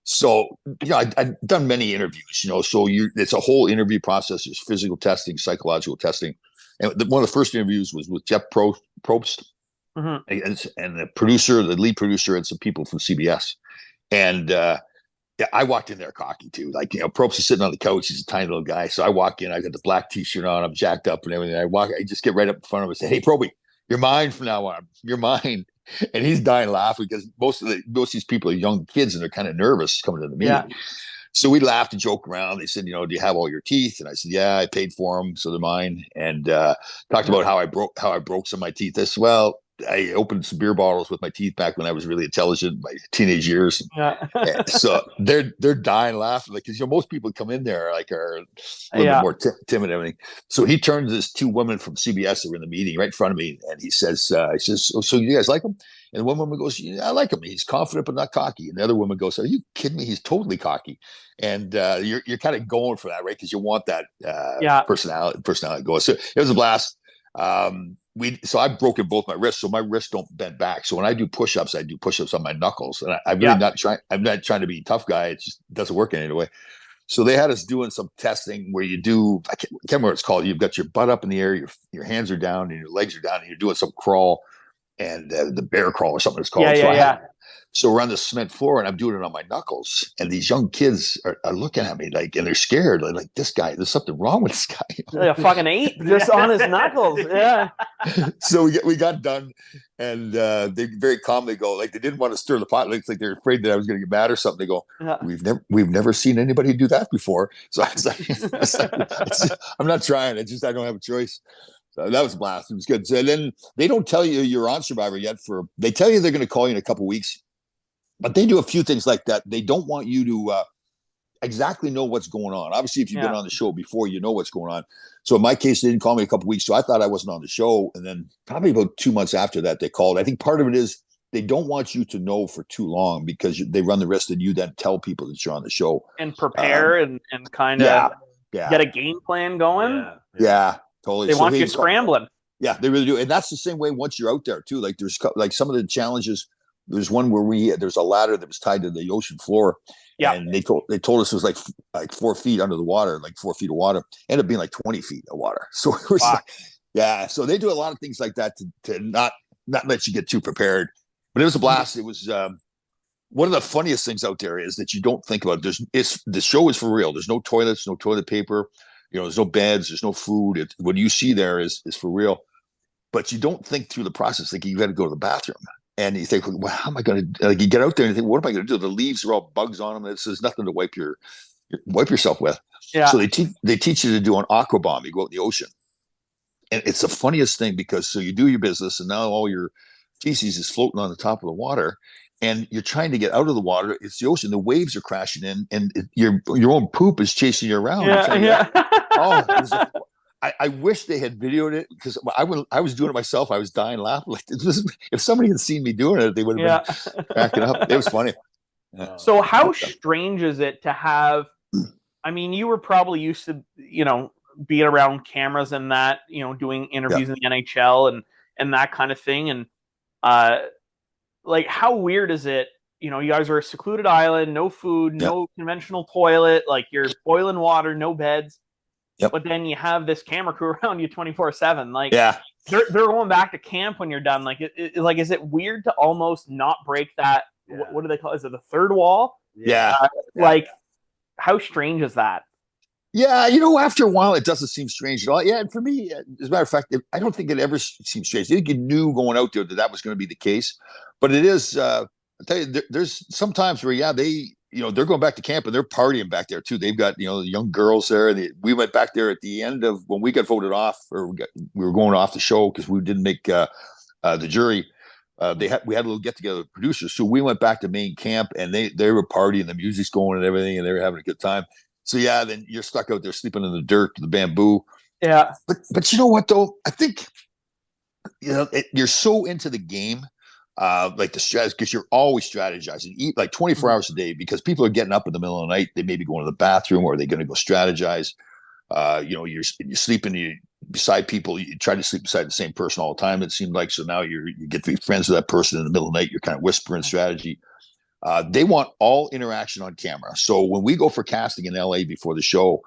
So I've done many interviews, so it's a whole interview process. There's physical testing, psychological testing. And one of the first interviews was with Jeff Probst, and the lead producer, and some people from CBS. And I walked in there cocky too. Like, Probst is sitting on the couch. He's a tiny little guy. So I walk in, I got the black t-shirt on, I'm jacked up and everything. I just get right up in front of him and say, "Hey, Proby, you're mine from now on. You're mine." And he's dying laughing because most of these people are young kids and they're kind of nervous coming to the meeting. Yeah. So we laughed and joked around. They said, "Do you have all your teeth?" And I said, "Yeah, I paid for them, so they're mine." And talked about how I broke some of my teeth. I opened some beer bottles with my teeth back when I was really intelligent, my teenage years. Yeah. So they're dying laughing, because most people come in there are a little bit more timid and everything. So he turns to this two women from CBS that were in the meeting right in front of me, and he says, "So you guys like him?" And one woman goes, "Yeah, I like him. He's confident but not cocky." And the other woman goes, "Are you kidding me? He's totally cocky." And you're kind of going for that, right? Because you want that personality going. So it was a blast. So I've broken both my wrists, so my wrists don't bend back. So when I do push-ups on my knuckles, and I'm not trying to be a tough guy. It just doesn't work anyway. So they had us doing some testing where you do, I can't remember what it's called. You've got your butt up in the air, your hands are down, and your legs are down, and you're doing some crawl, and the bear crawl or something it's called. So we're on the cement floor, and I'm doing it on my knuckles, and these young kids are looking at me and they're scared. They're like, "This guy, there's something wrong with this guy." A fucking ape just on his knuckles. Yeah. So we got done, and they very calmly go, they didn't want to stir the pot. Like they're afraid that I was going to get mad or something. They go, "We've never seen anybody do that before." So I was like, "I'm not trying. I don't have a choice." So that was a blast. It was good. So then they don't tell you you're on Survivor yet. They tell you they're going to call you in a couple of weeks. But they do a few things like that. They don't want you to exactly know what's going on. Obviously, if you've been on the show before, you know what's going on. So in my case, they didn't call me a couple of weeks. So I thought I wasn't on the show. And then probably about 2 months after that, they called. I think part of it is they don't want you to know for too long, because they run the risk that you then tell people that you're on the show. And prepare and kind of get a game plan going. Yeah, totally. They want you scrambling. Yeah, they really do. And that's the same way once you're out there too. Like there's some of the challenges. There's one where there's a ladder that was tied to the ocean floor. Yeah. And they told us it was like 4 feet under the water, like 4 feet of water. Ended up being like 20 feet of water. So it was Yeah, so they do a lot of things like that to not let you get too prepared. But it was a blast. It was one of the funniest things out there is that you don't think about. The show is for real. There's no toilets, no toilet paper. There's no beds, there's no food. What you see there is for real. But you don't think through the process. Like you got to go to the bathroom, and you think, well, how am I going to? Like you get out there and you think, what am I going to do? The leaves are all bugs on them. There's nothing to wipe yourself with. Yeah. So they teach you to do an aqua bomb. You go out in the ocean. And it's the funniest thing because so you do your business and now all your feces is floating on the top of the water and you're trying to get out of the water. It's the ocean. The waves are crashing in and your own poop is chasing you around. Yeah. I wish they had videoed it because I was doing it myself. I was dying laughing. Like if somebody had seen me doing it, they would have been cracking up. It was funny. Yeah. So how strange is it to have, I mean, you were probably used to, being around cameras and that, doing interviews in the NHL and that kind of thing. And like, how weird is it? You guys are a secluded island, no food, no conventional toilet, like you're boiling water, no beds. Yep. But then you have this camera crew around you 24/7. Like, they're going back to camp when you're done. Like, is it weird to almost not break that? Yeah. What do they call it? Is it the third wall? Yeah. Like, how strange is that? Yeah, after a while, it doesn't seem strange at all. Yeah, and for me, as a matter of fact, I don't think it ever seemed strange. I think you knew going out there that was going to be the case. But it is, I'll tell you, there's some times where, they're going back to camp and they're partying back there too. They've got, young girls there. We went back there at the end of when we got voted off, or we were going off the show because we didn't make the jury. We had a little get together with producers, so we went back to main camp and they were partying, the music's going and everything, and they were having a good time. So yeah, then you're stuck out there sleeping in the dirt, the bamboo. Yeah, but you know what though? I think you're so into the game, like the strategy, because you're always strategizing. Eat like 24 hours a day because people are getting up in the middle of the night. They may be going to the bathroom or are they going to go strategize? You're sleeping beside people. You try to sleep beside the same person all the time. It seemed like so now you get to be friends with that person in the middle of the night. You're kind of whispering strategy. They want all interaction on camera. So when we go for casting in LA before the show,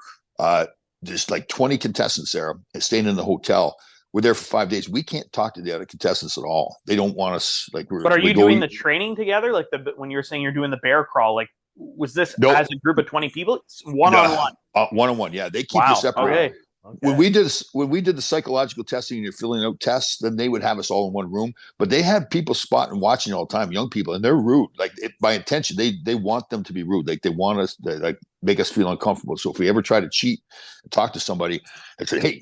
there's like 20 contestants there staying in the hotel. We're there for 5 days. We can't talk to the other contestants at all. They don't want us like. But are you doing the training together? Like when you were saying you're doing the bear crawl, like was this as a group of 20 people? One-on-one. One-on-one. Yeah, they keep you separate. Okay. When we did the psychological testing and you're filling out tests, then they would have us all in one room. But they have people spotting and watching all the time, young people, and they're rude. Like by intention, they want them to be rude. Like they want us to like make us feel uncomfortable. So if we ever try to cheat and talk to somebody and say, "Hey,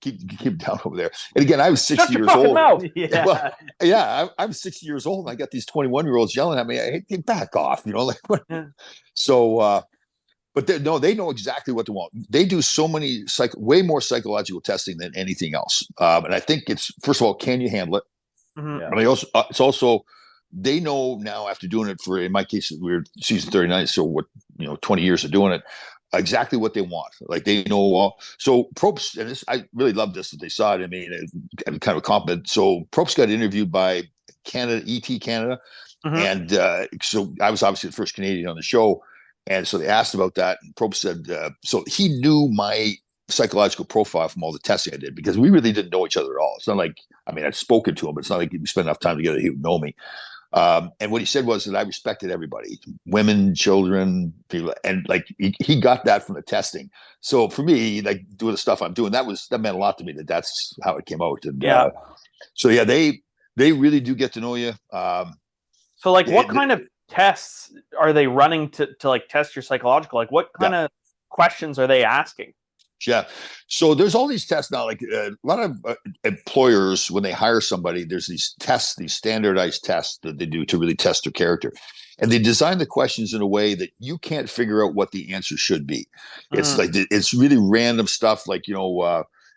keep down over there," and again, I was 60 years old. Yeah, well, I'm 60 years old, and I got these 21-year-olds yelling at me. Hey, back off, like what? Yeah. So. But they know exactly what they want. They do so many way more psychological testing than anything else. And I think it's, first of all, can you handle it? Mm-hmm. Yeah. And it's also, they know now after doing it for, in my case, we're season 39, so 20 years of doing it, exactly what they want. Like they know all. So Probst, and this, I really love this that they saw it. I mean, kind of a compliment. So Probst got interviewed by Canada, ET Canada. Mm-hmm. And so I was obviously the first Canadian on the show. And so they asked about that, and Probst said, so he knew my psychological profile from all the testing I did because we really didn't know each other at all. It's not like, I'd spoken to him, but it's not like we spent enough time together. He would know me. And what he said was that I respected everybody, women, children, people, and like he got that from the testing. So for me, like doing the stuff I'm doing, that meant a lot to me. That's how it came out. And so yeah, they really do get to know you. So like, what kind of tests are they running to like test your psychological? Like what kind of questions are they asking? Yeah. So there's all these tests now, like a lot of employers, when they hire somebody, there's these tests, these standardized tests that they do to really test their character. And they design the questions in a way that you can't figure out what the answer should be. It's like, it's really random stuff. Like,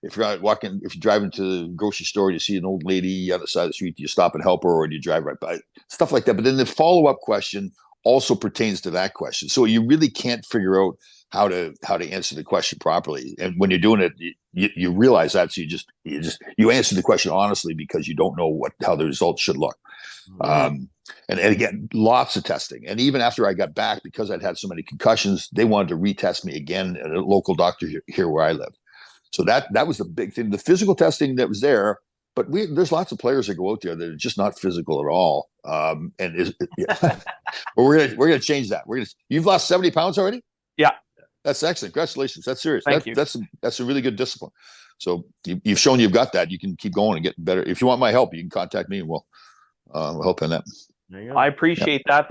if you're driving to the grocery store, you see an old lady on the side of the street, do you stop and help her, or do you drive right by? Stuff like that. But then the follow-up question also pertains to that question. So you really can't figure out how to answer the question properly. And when you're doing it, you realize that. So you answer the question honestly because you don't know how the results should look. Mm-hmm. And again, lots of testing. And even after I got back, because I'd had so many concussions, they wanted to retest me again at a local doctor here where I live. So that was the big thing. The physical testing that was there, but there's lots of players that go out there that are just not physical at all. Yeah. But we're gonna change that. You've lost 70 pounds already. Yeah, that's excellent. Congratulations. That's serious. Thank you. That's a really good discipline. So you've shown you've got that. You can keep going and get better. If you want my help, you can contact me and we'll help in that. There you go. I appreciate that.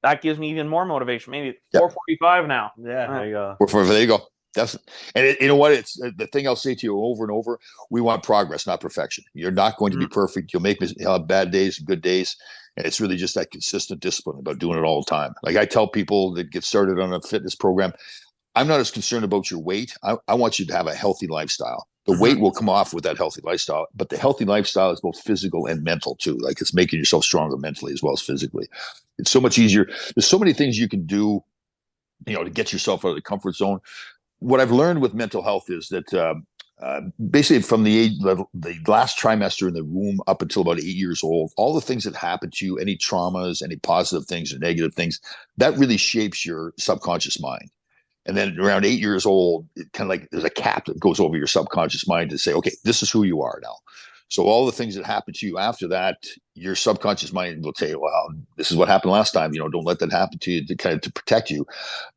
That gives me even more motivation. Maybe 4:45 now. Yeah, there you go. There you go. You know what? It's the thing I'll say to you over and over. We want progress, not perfection. You're not going to be perfect. You'll have bad days and good days. And it's really just that consistent discipline about doing it all the time. Like I tell people that get started on a fitness program, I'm not as concerned about your weight. I want you to have a healthy lifestyle. The weight will come off with that healthy lifestyle, but the healthy lifestyle is both physical and mental too. Like it's making yourself stronger mentally as well as physically. It's so much easier. There's so many things you can do, to get yourself out of the comfort zone. What I've learned with mental health is that basically from the last trimester in the womb up until about 8 years old, all the things that happen to you, any traumas, any positive things or negative things, that really shapes your subconscious mind. And then around 8 years old, it kind of like there's a cap that goes over your subconscious mind to say, okay, this is who you are now. So all the things that happen to you after that, your subconscious mind will tell you, well, this is what happened last time. Don't let that happen to you to protect you.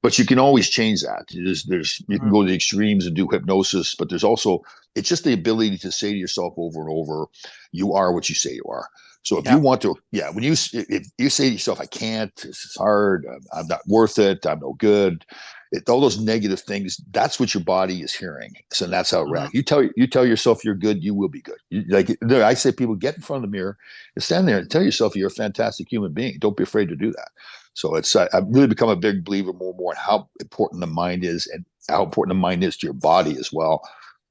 But you can always change that. You can go to the extremes and do hypnosis, but there's also, it's just the ability to say to yourself over and over, you are what you say you are. So if you want to, when if you say to yourself, I can't, this is hard, I'm not worth it, I'm no good, all those negative things, that's what your body is hearing. So that's how it reacts. You tell yourself you're good, you will be good. I say people get in front of the mirror and stand there and tell yourself you're a fantastic human being. Don't be afraid to do that. So I've really become a big believer more and more in how important the mind is and how important the mind is to your body as well.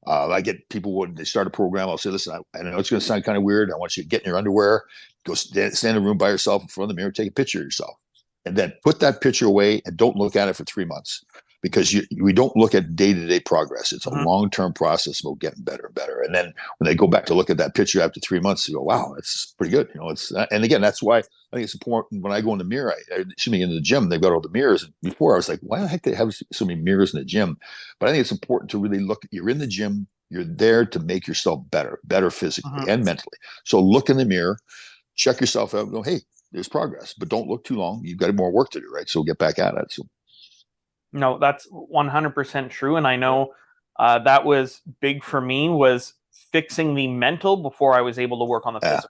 I get people when they start a program, I'll say, listen, I know it's going to sound kind of weird. I want you to get in your underwear, go stand in a room by yourself in front of the mirror, take a picture of yourself, and then put that picture away and don't look at it for 3 months, because we don't look at day-to-day progress. It's a long-term process about getting better and better. And then when they go back to look at that picture after 3 months, they go, wow, that's pretty good. And again, that's why I think it's important when I go in the mirror, in the gym, they've got all the mirrors. Before I was like, why the heck do they have so many mirrors in the gym? But I think it's important to really look, you're in the gym, you're there to make yourself better physically and mentally. So look in the mirror, check yourself out and go, hey, there's progress, but don't look too long. You've got more work to do, right? So get back at it. So. No, that's 100% true. And I know that was big for me, was fixing the mental before I was able to work on the physical.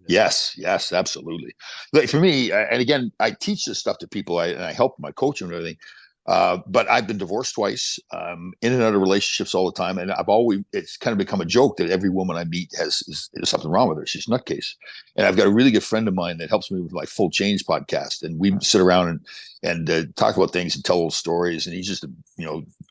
Yes, absolutely. Like for me, and again, I teach this stuff to people and I help my coach and everything. But I've been divorced twice, in and out of relationships all the time. And it's kind of become a joke that every woman I meet has something wrong with her. She's a nutcase. And I've got a really good friend of mine that helps me with my Full Change podcast. And we sit around and talk about things and tell old stories. And he's just a,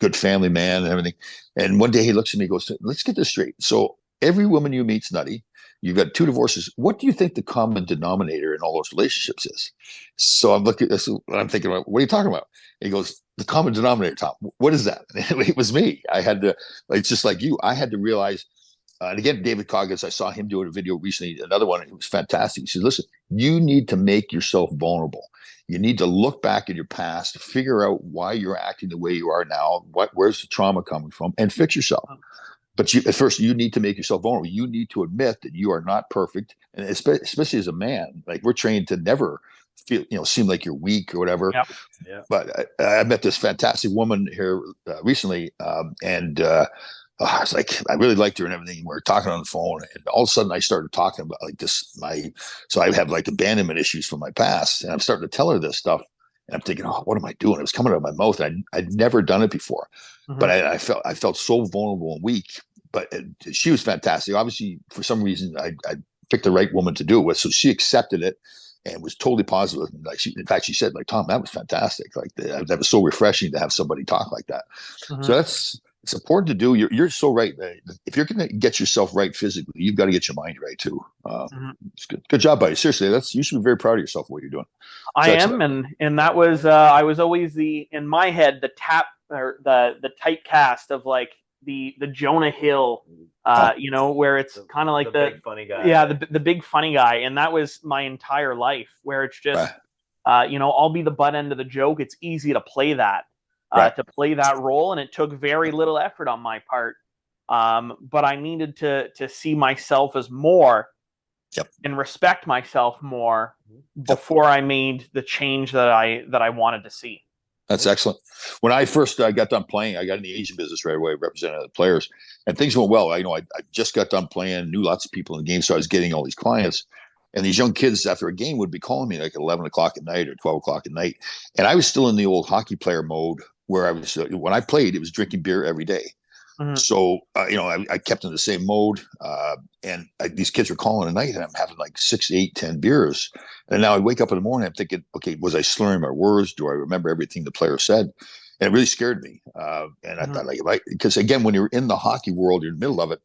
good family man and everything. And one day he looks at me and goes, let's get this straight. So every woman you meet's nutty. You've got 2 divorces. What do you think the common denominator in all those relationships is? So I'm looking at this and I'm thinking about, what are you talking about? And he goes, the common denominator, Tom. What is that? And it was me. I had to, it's just like you. I had to realize, and again, David Coggins, I saw him doing a video recently, another one. It was fantastic. He said, listen, you need to make yourself vulnerable. You need to look back at your past, figure out why you're acting the way you are now, where's the trauma coming from, and fix yourself. But at first, you need to make yourself vulnerable. You need to admit that you are not perfect. And especially as a man, like we're trained to never feel, seem like you're weak or whatever. Yeah. But I met this fantastic woman here recently. And I was like, I really liked her and everything. We were talking on the phone. And all of a sudden I started talking about like this, so I have like abandonment issues from my past. And I'm starting to tell her this stuff. And I'm thinking, oh, what am I doing? It was coming out of my mouth. And I'd never done it before. But I felt so vulnerable and weak. But she was fantastic. Obviously, for some reason, I picked the right woman to do it with. So she accepted it and was totally positive. Like in fact, she said, like, Tom, that was fantastic. Like that was so refreshing to have somebody talk like that. So it's important to do. You're so right. If you're going to get yourself right physically, you've got to get your mind right too. It's good. Good job, buddy. Seriously, you should be very proud of yourself for what you're doing. I am, and that was I was always in my head the type cast of like the Jonah Hill, where it's kind of like the big funny guy. Yeah, the big funny guy, and that was my entire life. Where it's just, I'll be the butt end of the joke. It's easy to play that, Right. to play that role, and it took very little effort on my part. But I needed to see myself as more and respect myself more before I made the change that I wanted to see. That's excellent. When I first got done playing, I got in the Asian business right away, representing the players, and things went well. I just got done playing, knew lots of people in the game, so I was getting all these clients. And these young kids after a game would be calling me like at 11 o'clock at night or 12 o'clock at night. And I was still in the old hockey player mode where I was, when I played, it was drinking beer every day. Mhm. So, I kept in the same mode. These kids were calling at night and I'm having like 6, 8, 10 beers. And now I wake up in the morning, I'm thinking, okay, was I slurring my words? Do I remember everything the player said? And it really scared me. And I thought, because again, when you're in the hockey world, you're in the middle of it,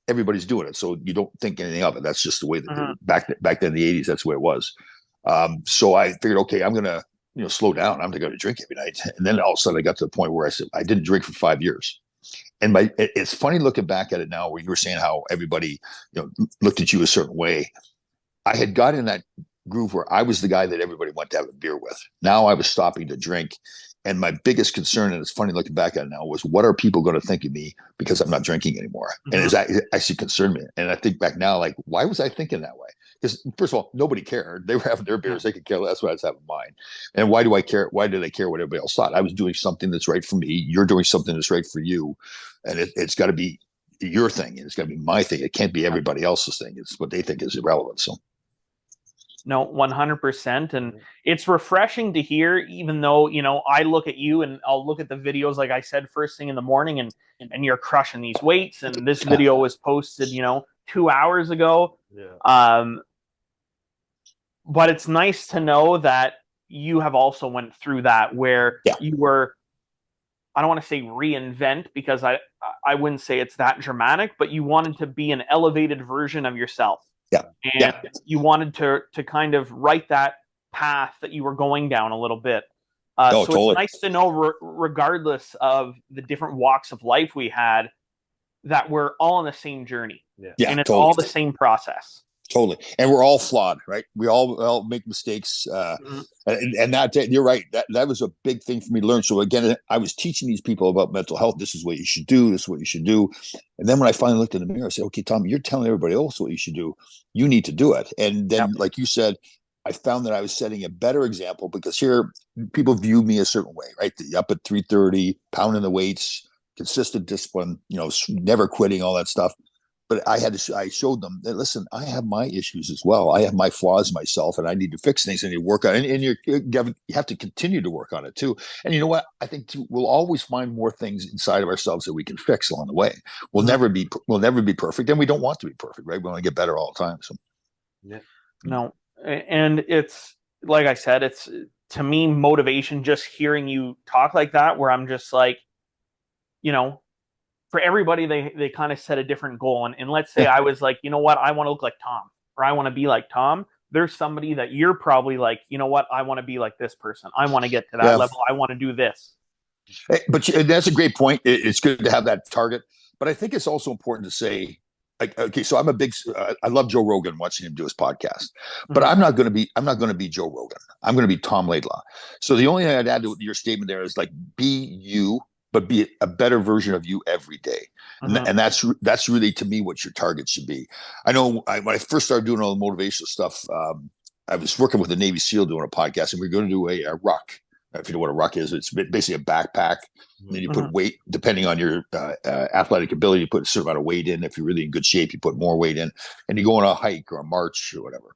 everybody's doing it. So you don't think anything of it. That's just the way that back then in the 80s, that's the way it was. So I figured, okay, I'm going to, slow down. I'm going to drink every night. And then all of a sudden I got to the point where I said, I didn't drink for 5 years. And it's funny looking back at it now where you were saying how everybody, looked at you a certain way. I had got in that groove where I was the guy that everybody wanted to have a beer with. Now I was stopping to drink. And my biggest concern, and it's funny looking back at it now, was what are people going to think of me because I'm not drinking anymore? And it actually concerned me. And I think back now, like, why was I thinking that way? Because first of all, nobody cared. They were having their beers. They could care less what I was having mine. And why do I care? Why do they care what everybody else thought? I was doing something that's right for me. You're doing something that's right for you. And it's got to be your thing. And it's got to be my thing. It can't be everybody else's thing. It's what they think is irrelevant. So. No, 100%. And it's refreshing to hear, even though, I look at you and I'll look at the videos, like I said, first thing in the morning and you're crushing these weights. And this video was posted, 2 hours ago. Yeah. But it's nice to know that you have also went through that where you were, I don't want to say reinvent because I wouldn't say it's that dramatic, but you wanted to be an elevated version of yourself. And you wanted to kind of write that path that you were going down a little bit. So totally. It's nice to know, regardless of the different walks of life we had, that we're all on the same journey. And it's all the same process. Totally. And we're all flawed, right? We all make mistakes. And that, you're right. That was a big thing for me to learn. So again, I was teaching these people about mental health. This is what you should do. This is what you should do. And then when I finally looked in the mirror, I said, okay, Tom, you're telling everybody else what you should do. You need to do it. And then, like you said, I found that I was setting a better example because here people view me a certain way, right? Up at 3:30, pounding the weights, consistent discipline, never quitting, all that stuff. But I showed them that, listen, I have my issues as well. I have my flaws myself, and I need to fix things. I need to work on it. And you have to continue to work on it too. And you know what? I think we'll always find more things inside of ourselves that we can fix along the way. We'll never be perfect, and we don't want to be perfect, right? We want to get better all the time. So, no, and it's like I said, it's to me motivation. Just hearing you talk like that, where I'm just like, for everybody, they kind of set a different goal. And let's say I was like, you know what, I want to look like Tom, or I want to be like Tom. There's somebody that you're probably like, you know what, I want to be like this person. I want to get to that level. I want to do this. But that's a great point. It's good to have that target. But I think it's also important to say, like, okay, so I love Joe Rogan, watching him do his podcast. But I'm not going to be Joe Rogan. I'm going to be Tom Laidlaw. So the only thing I'd add to your statement there is, like, be you, but be a better version of you every day. And that's really, to me, what your target should be. I know when I first started doing all the motivational stuff, I was working with a Navy SEAL doing a podcast, and we were going to do a ruck. If you know what a ruck is, it's basically a backpack. And then you put weight, depending on your athletic ability, you put a certain amount of weight in. If you're really in good shape, you put more weight in. And you go on a hike or a march or whatever.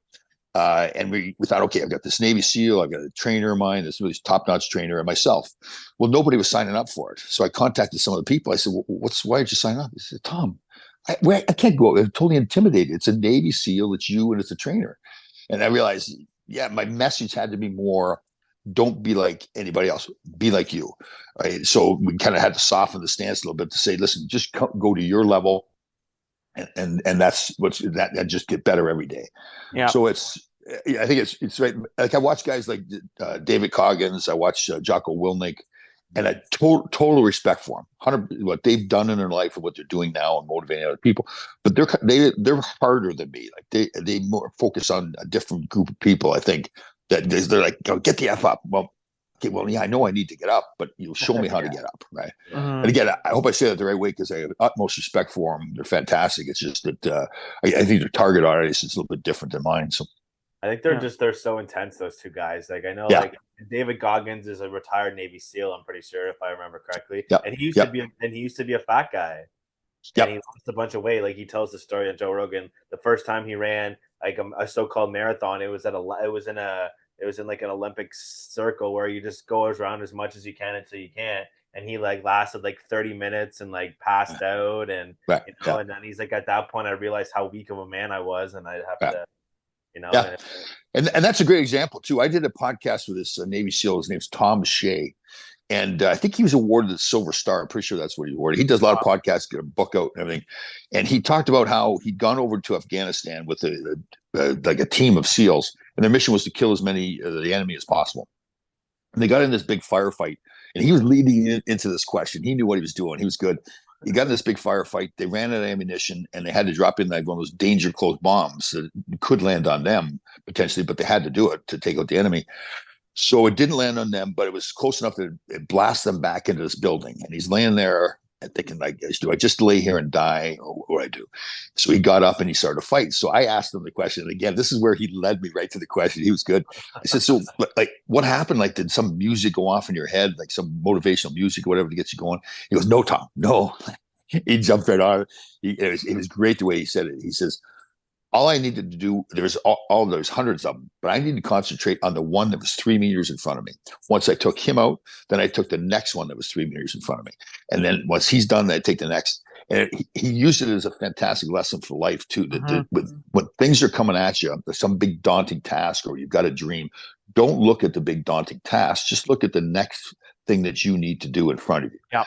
And we thought, okay, I've got this Navy SEAL, I've got a trainer of mine, this really top-notch trainer, and myself. Well, nobody was signing up for it. So I contacted some of the people. I said, well, why did you sign up? He said, Tom, I can't go. I'm totally intimidated. It's a Navy SEAL, it's you, and it's a trainer. And I realized, my message had to be more, don't be like anybody else, be like you. Right? So we kind of had to soften the stance a little bit to say, listen, just go to your level. And that's that just get better every day. So I think it's right. Like, I watch guys like David Coggins, I watch Jocko Willink, and I total respect for them. What they've done in their life and what they're doing now and motivating other people. But they're harder than me. Like they more focus on a different group of people. I think that they're like, get the F up. Well, okay, well, yeah, I know I need to get up, but you show me how to get up, right? Mhm. And again, I hope I say that the right way because I have utmost respect for them. They're fantastic. It's just that I think their target audience is a little bit different than mine. So I think they're so intense, those two guys. Like I know Yeah. like David Goggins is a retired Navy SEAL, I'm pretty sure, if I remember correctly. Yep. And he used to be a fat guy. Yep. And he lost a bunch of weight. Like he tells the story on Joe Rogan. The first time he ran like a so-called marathon, it was in like an Olympic circle where you just go around as much as you can until you can't. And he like lasted like 30 minutes and like passed out, and Right. and then he's like, at that point I realized how weak of a man I was, and I'd have to, Yeah. And that's a great example too. I did a podcast with this Navy SEAL. His name's Tom Shea. And I think he was awarded the Silver Star. I'm pretty sure that's what he awarded. He does a lot of podcasts, get a book out and everything. And he talked about how he'd gone over to Afghanistan with like a team of SEALs, and their mission was to kill as many of the enemy as possible. And they got in this big firefight, and he was leading into this question. He knew what he was doing. He was good. He got in this big firefight. They ran out of ammunition, and they had to drop in like one of those danger close bombs that could land on them potentially, but they had to do it to take out the enemy. So it didn't land on them, but it was close enough that it blasted them back into this building. And he's laying there and thinking, like, do I just lay here and die, or what do I do? So he got up and he started to fight. So I asked him the question. And again, this is where he led me right to the question. He was good. I said, so like, what happened? Like, did some music go off in your head, like some motivational music or whatever to get you going? He goes, no, Tom, no. He jumped right on it. It was great the way he said it. He says, all I needed to do, there's hundreds of them, but I needed to concentrate on the one that was 3 meters in front of me. Once I took him out, then I took the next one that was 3 meters in front of me. And then once he's done, I take the next. And he used it as a fantastic lesson for life too. That when things are coming at you, there's some big daunting task, or you've got a dream, don't look at the big daunting task. Just look at the next thing that you need to do in front of you. Yeah.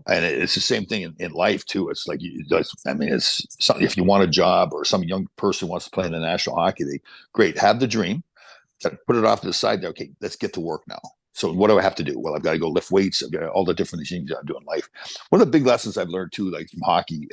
And it's the same thing in life too. It's like, it's something, if you want a job or some young person wants to play in the National Hockey League, great. Have the dream, put it off to the side there. Okay, let's get to work now. So what do I have to do? Well, I've got to go lift weights. I've got all the different things I do in life. One of the big lessons I've learned too, like from hockey,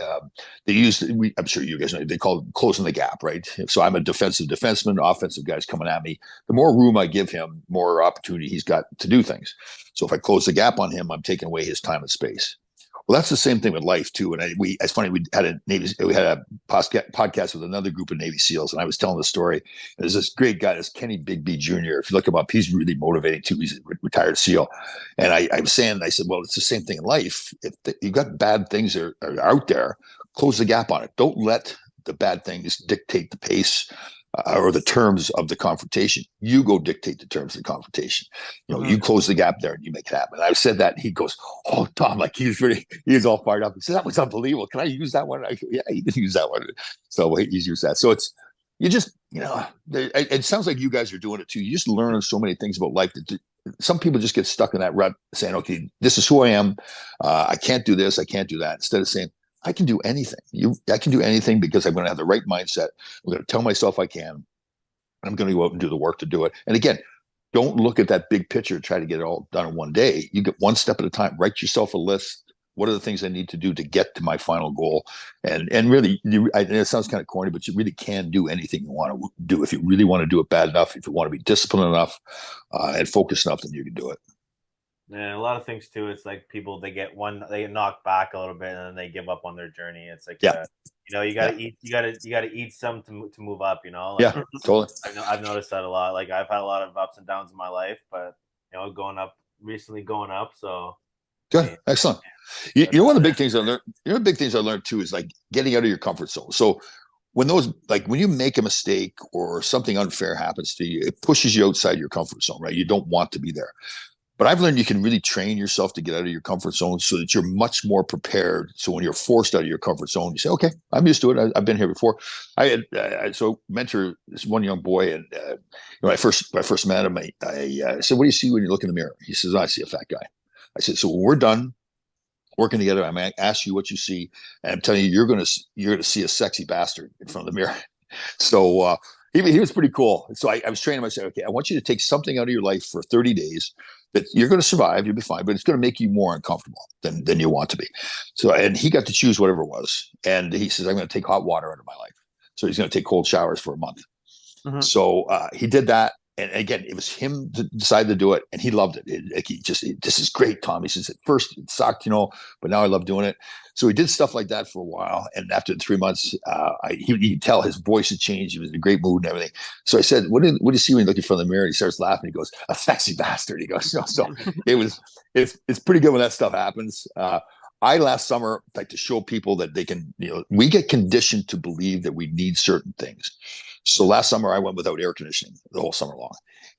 I'm sure you guys know, they call it closing the gap, right? So I'm a defenseman, offensive guy's coming at me. The more room I give him, more opportunity he's got to do things. So if I close the gap on him, I'm taking away his time and space. Well, that's the same thing with life too. And it's funny, we had a podcast with another group of Navy SEALs, and I was telling the story. And there's this great guy, this Kenny Bigby Jr. If you look him up, he's really motivating too. He's a retired SEAL. And I said, well, it's the same thing in life. If you've got bad things that are out there, close the gap on it. Don't let the bad things dictate the pace or the terms of the confrontation. You go dictate the terms of the confrontation. You close the gap there and you make it happen. And I said that, he goes, "Oh, Tom," like he's all fired up. He said, "That was unbelievable. Can I use that one?" I go, "Yeah, you can use that one." So he's used that. So it's, you just, it sounds like you guys are doing it too. You just learn so many things about life that some people just get stuck in that rut saying, okay, this is who I am. I can't do this. I can't do that. Instead of saying, I can do anything. I can do anything because I'm going to have the right mindset. I'm going to tell myself I can. And I'm going to go out and do the work to do it. And again, don't look at that big picture, try to get it all done in one day. You get one step at a time. Write yourself a list. What are the things I need to do to get to my final goal? And really, it sounds kind of corny, but you really can do anything you want to do. If you really want to do it bad enough, if you want to be disciplined enough and focused enough, then you can do it. And a lot of things too, it's like people, they get knocked back a little bit and then they give up on their journey. It's like, you got to eat, you got to eat some to move up, Like, totally. I've noticed that a lot. Like I've had a lot of ups and downs in my life, but going up. So good. Excellent. One of the big things I learned, big things I learned too, is like getting out of your comfort zone. So when you make a mistake or something unfair happens to you, it pushes you outside your comfort zone, right? You don't want to be there. But I've learned you can really train yourself to get out of your comfort zone so that you're much more prepared. So when you're forced out of your comfort zone, you say, okay, I'm used to it. I've been here before. I mentor this one young boy, and when I first met him, I said, "What do you see when you look in the mirror?" He says, "I see a fat guy." I said, "So when we're done working together, I'm going to ask you what you see, and I'm telling you, you're going to see a sexy bastard in front of the mirror." So he was pretty cool. So I was training him. I said, "Okay, I want you to take something out of your life for 30 days that you're going to survive. You'll be fine, but it's going to make you more uncomfortable than you want to be." So, and he got to choose whatever it was. And he says, "I'm going to take hot water out of my life." So he's going to take cold showers for a month. So he did that. And again, it was him to decide to do it, and he loved it. This is great, Tom. He says, at first it sucked, but now I love doing it. So he did stuff like that for a while. And after 3 months, you could tell his voice had changed. He was in a great mood and everything. So I said, what do you see when you look in front of the mirror? And he starts laughing. He goes, a sexy bastard. He goes, no. So it's pretty good when that stuff happens. I last summer like to show people that they can, we get conditioned to believe that we need certain things. So last summer I went without air conditioning the whole summer long.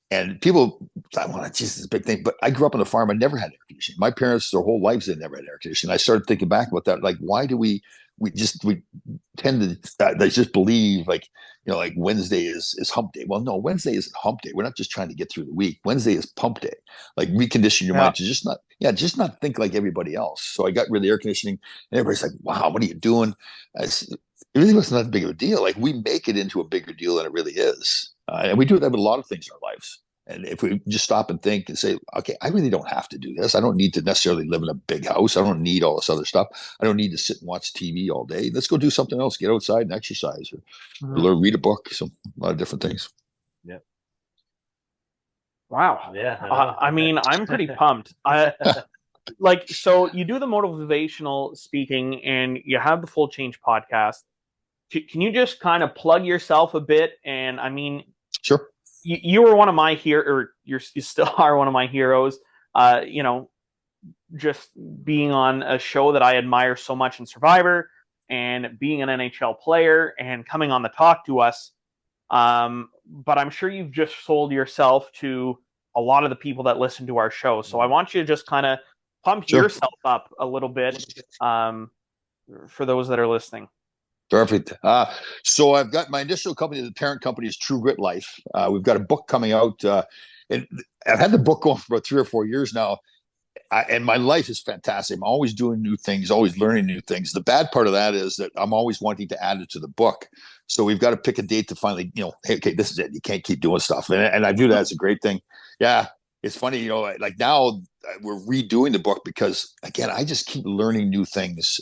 And people thought, well, Jesus, it's a big thing. But I grew up on a farm. I never had air conditioning. My parents, their whole lives, they never had air conditioning. I started thinking back about that. Like, why do we tend to they just believe like Wednesday is hump day. Well, no, Wednesday isn't hump day. We're not just trying to get through the week. Wednesday is pump day. Like recondition your mind to just not think like everybody else. So I got rid of the air conditioning, and everybody's like, wow, what are you doing? It really wasn't that big of a deal. Like we make it into a bigger deal than it really is. And we do that with a lot of things in our lives. And if we just stop and think and say, okay, I really don't have to do this. I don't need to necessarily live in a big house. I don't need all this other stuff. I don't need to sit and watch TV all day. Let's go do something else. Get outside and exercise or read a book. So a lot of different things. Yeah. Wow. Yeah. I mean, I'm pretty pumped. So you do the motivational speaking and you have the Full Change podcast. Can you just kind of plug yourself a bit? And I mean, sure. You were one of my or you still are one of my heroes. Just being on a show that I admire so much in Survivor, and being an NHL player, and coming on the talk to us. But I'm sure you've just sold yourself to a lot of the people that listen to our show. So I want you to just kind of pump yourself up a little bit for those that are listening. Perfect. So I've got my initial company. The parent company is True Grit Life. We've got a book coming out. And I've had the book going for about 3 or 4 years now. And my life is fantastic. I'm always doing new things, always learning new things. The bad part of that is that I'm always wanting to add it to the book. So we've got to pick a date to finally, hey, okay, this is it. You can't keep doing stuff. And I do that as a great thing. Yeah. It's funny, like now we're redoing the book because again, I just keep learning new things.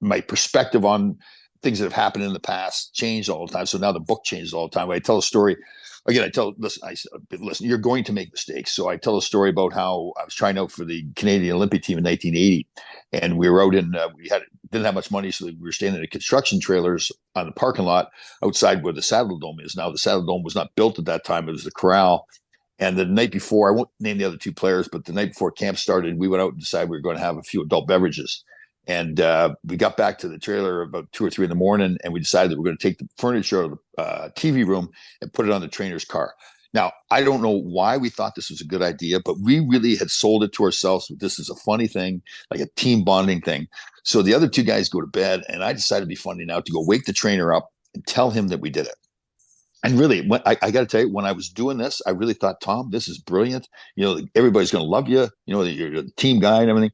My perspective on things that have happened in the past changed all the time. So now the book changes all the time. When I tell a story, again, listen, you're going to make mistakes. So I tell a story about how I was trying out for the Canadian Olympic team in 1980. And we were out didn't have much money. So we were staying in the construction trailers on the parking lot outside where the Saddle Dome is. Now the Saddle Dome was not built at that time. It was the corral. And the night before, I won't name the other 2 players, but the night before camp started, we went out and decided we were going to have a few adult beverages. And we got back to the trailer about 2 or 3 in the morning, and we decided that we're going to take the furniture out of the TV room and put it on the trainer's car. Now, I don't know why we thought this was a good idea, but we really had sold it to ourselves. This is a funny thing, like a team bonding thing. So the other 2 guys go to bed, and I decided to be funny now to go wake the trainer up and tell him that we did it. And really, I got to tell you, when I was doing this, I really thought, Tom, this is brilliant. Everybody's going to love you. You're the team guy and everything.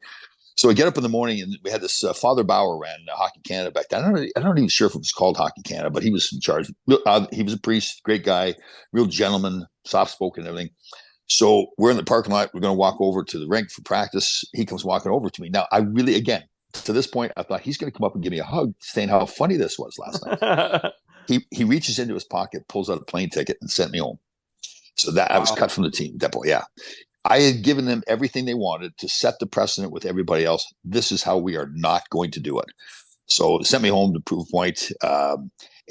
So I get up in the morning, and we had this Father Bauer ran Hockey Canada back then. I'm not even sure if it was called Hockey Canada, but he was in charge. He was a priest, great guy, real gentleman, soft-spoken and everything. So we're in the parking lot. We're going to walk over to the rink for practice. He comes walking over to me. Now, I really, again, to this point, I thought he's going to come up and give me a hug, saying how funny this was last night. He reaches into his pocket, pulls out a plane ticket, and sent me home. So I was cut from the team. That point, yeah. I had given them everything they wanted to set the precedent with everybody else. This is how we are not going to do it. So they sent me home to prove a point.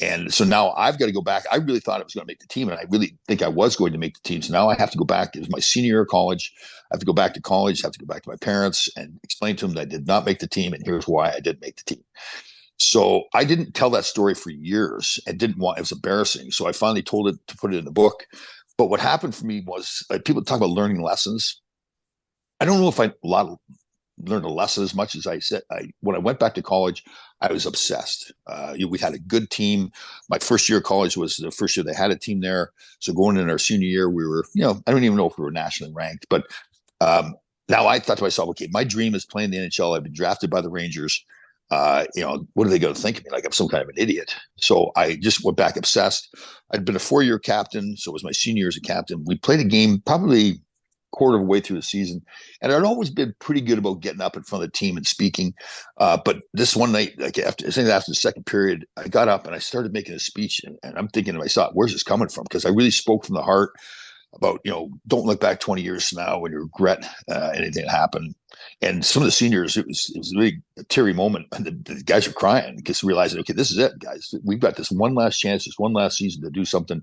And so now I've got to go back. I really thought I was going to make the team, and I really think I was going to make the team. So now I have to go back. It was my senior year of college. I have to go back to college. I have to go back to my parents and explain to them that I did not make the team, and here's why I didn't make the team. So I didn't tell that story for years and it was embarrassing. So I finally told it to put it in the book. But what happened for me was people talk about learning lessons. I don't know if I learned a lesson as much as I said. When I went back to college, I was obsessed. We had a good team. My first year of college was the first year they had a team there. So going in our senior year, we were, I don't even know if we were nationally ranked, but now I thought to myself, okay, my dream is playing the NHL. I've been drafted by the Rangers. What are they going to think of me? Like I'm some kind of an idiot. So I just went back obsessed. I'd been a 4-year captain. So it was my senior year as a captain. We played a game probably quarter of the way through the season, and I'd always been pretty good about getting up in front of the team and speaking. But this one night, like after the second period, I got up and I started making a speech, and I'm thinking to myself, where's this coming from? Because I really spoke from the heart about, don't look back 20 years from now when you regret anything that happened. And some of the seniors, it was really a teary moment. And the guys were crying because realizing, okay, this is it, guys. We've got this one last chance, this one last season to do something.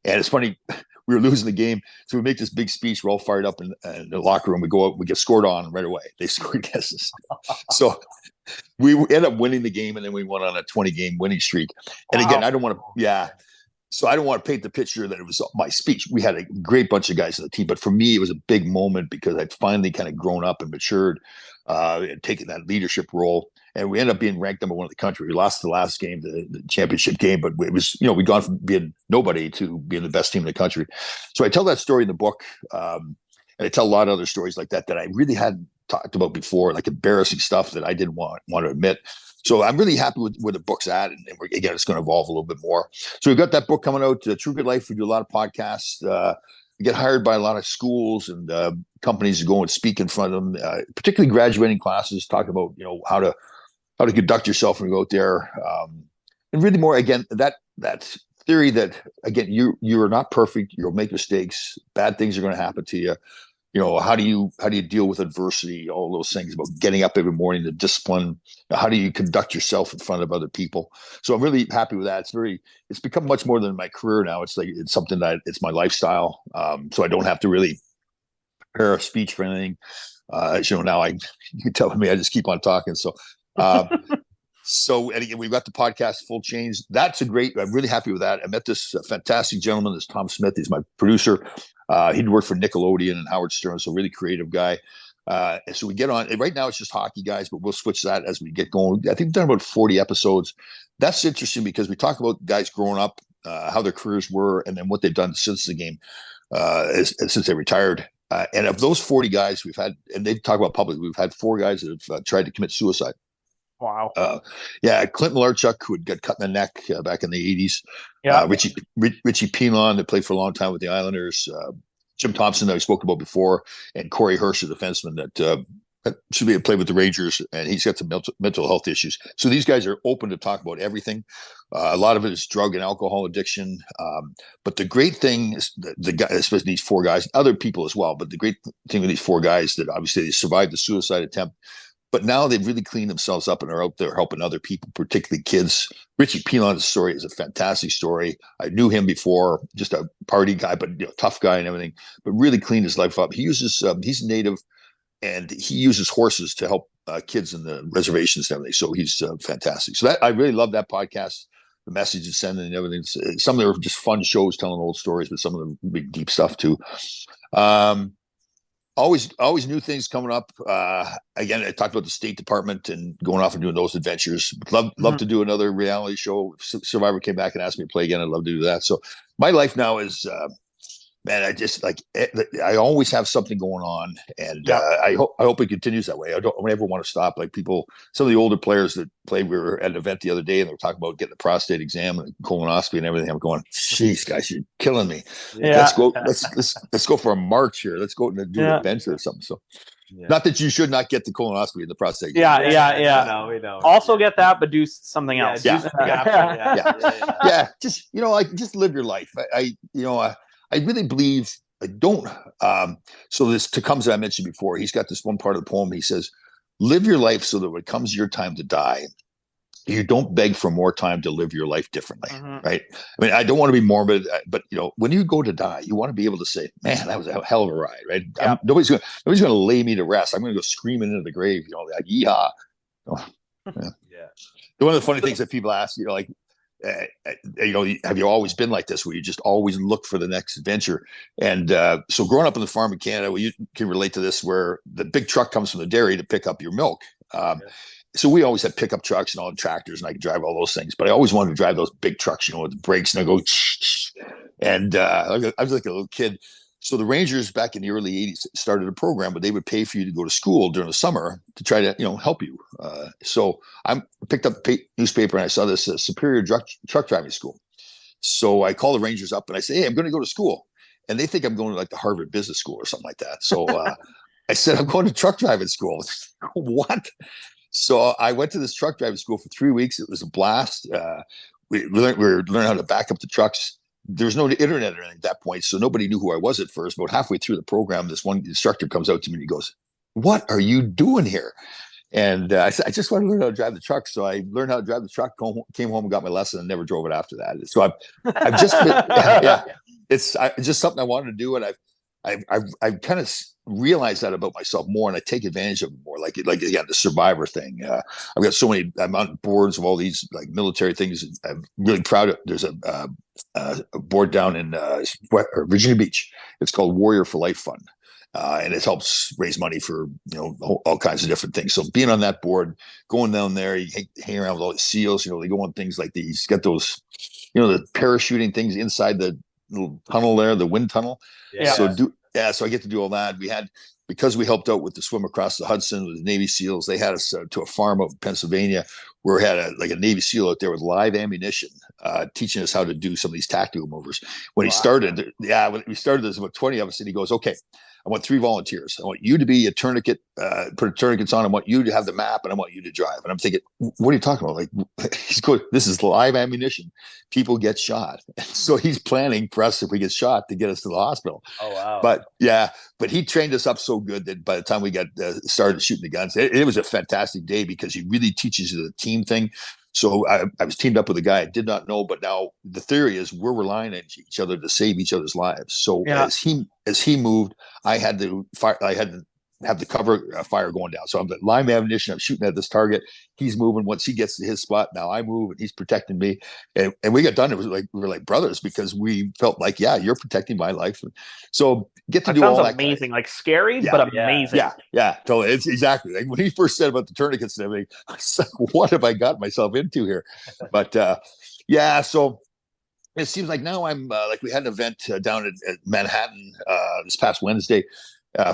And it's funny, we were losing the game, so we make this big speech. We're all fired up in the locker room. We go out, we get scored on right away. They scored against us. So we end up winning the game, and then we went on a 20-game winning streak. And again, I don't want to, So I don't want to paint the picture that it was my speech. We had a great bunch of guys on the team, but for me, it was a big moment because I'd finally kind of grown up and matured, and taken that leadership role. And we ended up being ranked number one in the country. We lost the last game, the championship game, but it was, we'd gone from being nobody to being the best team in the country. So I tell that story in the book, and I tell a lot of other stories like that I really hadn't talked about before, like embarrassing stuff that I didn't want to admit. So I'm really happy with where the book's at, and again, it's going to evolve a little bit more. So we've got that book coming out, True Good Life. We do a lot of podcasts. We get hired by a lot of schools and companies to go and speak in front of them, particularly graduating classes, talk about how to conduct yourself when you go out there, and really more again that theory that again you are not perfect. You'll make mistakes. Bad things are going to happen to you. How do you deal with adversity, all those things about getting up every morning, the discipline, how do you conduct yourself in front of other people? So I'm really happy with that. It's become much more than my career now. It's something that it's my lifestyle. So I don't have to really prepare a speech for anything. As now you tell me I just keep on talking. So, and again, we've got the podcast Full Change. I'm really happy with that. I met this fantastic gentleman, this Tom Smith. He's my producer. He'd worked for Nickelodeon and Howard Stern, so really creative guy. And so we get on. Right now it's just hockey, guys, but we'll switch that as we get going. I think we've done about 40 episodes. That's interesting because we talk about guys growing up, how their careers were, and then what they've done since the game, since they retired. And of those 40 guys we've had, and they talk about publicly, we've had 4 guys that have tried to commit suicide. Wow. Clint Malarchuk, who had got cut in the neck back in the 80s. Yeah. Richie Pilon, that played for a long time with the Islanders. Jim Thompson, that we spoke about before, and Corey Hirsch, a defenseman that should be played with the Rangers, and he's got some mental health issues. So these guys are open to talk about everything. A lot of it is drug and alcohol addiction. But the great thing is the guy, especially these 4 guys, other people as well. But the great thing with these 4 guys that obviously they survived the suicide attempt. But now they've really cleaned themselves up and are out there helping other people, particularly kids. Richie Pilon's story is a fantastic story. I knew him before, just a party guy, but tough guy and everything, but really cleaned his life up. He uses, he's native, and he uses horses to help kids in the reservations and everything. So he's fantastic. So I really love that podcast, the message it's sending and everything. Some of them are just fun shows telling old stories, but some of them big, deep stuff too. Always new things coming up. Again, I talked about the State Department and going off and doing those adventures. Love to do another reality show. If Survivor came back and asked me to play again, I'd love to do that. So my life now is, man, I always have something going on, and I hope it continues that way. I don't ever want to stop. Like some of the older players that played, we were at an event the other day, and they were talking about getting the prostate exam and colonoscopy and everything. I'm going, jeez, guys, you're killing me. Yeah. Let's go for a march here. Let's go and do an adventure or something. So, not that you should not get the colonoscopy and the prostate. Yeah. No, we don't. Also get that, but do something else. Yeah. Yeah. Just just live your life. I really believe I don't. So this Tecumseh I mentioned before, he's got this one part of the poem. He says, "Live your life so that when it comes your time to die, you don't beg for more time to live your life differently." Mm-hmm. Right? I mean, I don't want to be morbid, but when you go to die, you want to be able to say, "Man, that was a hell of a ride." Right? Yeah. Nobody's going to lay me to rest. I'm going to go screaming into the grave. Like, yeehaw. Yeah. One of the funny things that people ask, have you always been like this, where you just always look for the next adventure? And so growing up on the farm in Canada, you can relate to this, where the big truck comes from the dairy to pick up your milk. So we always had pickup trucks and all the tractors, and I could drive all those things, but I always wanted to drive those big trucks, with the brakes, and I go, and I was like a little kid. So the Rangers back in the early 80s started a program where they would pay for you to go to school during the summer to try to, help you. So I picked up a newspaper and I saw this Superior truck driving school. So I called the Rangers up and I said, "Hey, I'm going to go to school." and they think I'm going to like the Harvard Business School or something like that. So I said, I'm going to truck driving school. What? So I went to this truck driving school for 3 weeks. It was a blast. We were learning how to back up the trucks. There's no internet or anything at that point, so nobody knew who I was at first. About halfway through the program, this one instructor comes out to me and he goes, "What are you doing here?" And I said, "I just want to learn how to drive the truck." So I learned how to drive the truck, came home and got my lesson, and never drove it after that. So I've just been, yeah, it's just something I wanted to do, and I've kind of realized that about myself more, and I take advantage of it more. Like again, the Survivor thing. I've got so many. I'm on boards of all these like military things. I'm really proud of. There's a board down in Virginia Beach. It's called Warrior for Life Fund, and it helps raise money for all kinds of different things. So being on that board, going down there, you hang around with all the SEALs. They go on things like these. Get those, the parachuting things inside the little tunnel there, the wind tunnel. Yeah. So I get to do all that. Because we helped out with the swim across the Hudson with the Navy SEALs, they had us to a farm out in Pennsylvania where we had a Navy SEAL out there with live ammunition, teaching us how to do some of these tactical maneuvers. When we started, there's about 20 of us, and he goes, "Okay, I want 3 volunteers. I want you to be a tourniquet, put tourniquets on. I want you to have the map, and I want you to drive." And I'm thinking, what are you talking about? Like, he's going, this is live ammunition. People get shot. So he's planning for us, if we get shot, to get us to the hospital. Oh, wow. But he trained us up so good that by the time we got started shooting the guns, it was a fantastic day because he really teaches you the team thing. So I was teamed up with a guy I did not know, but now the theory is we're relying on each other to save each other's lives. So as he moved, I had to have the cover fire going down. So I'm the live ammunition. I'm shooting at this target. He's moving. Once he gets to his spot, now I move, and he's protecting me. And we got done. It was like we were like brothers because we felt like, yeah, you're protecting my life. So get to do all that. Sounds amazing. Like scary, but amazing. Yeah, totally. It's exactly like when he first said about the tourniquets and everything. I was like, what have I got myself into here? But so it seems like now I'm like we had an event down at Manhattan this past Wednesday.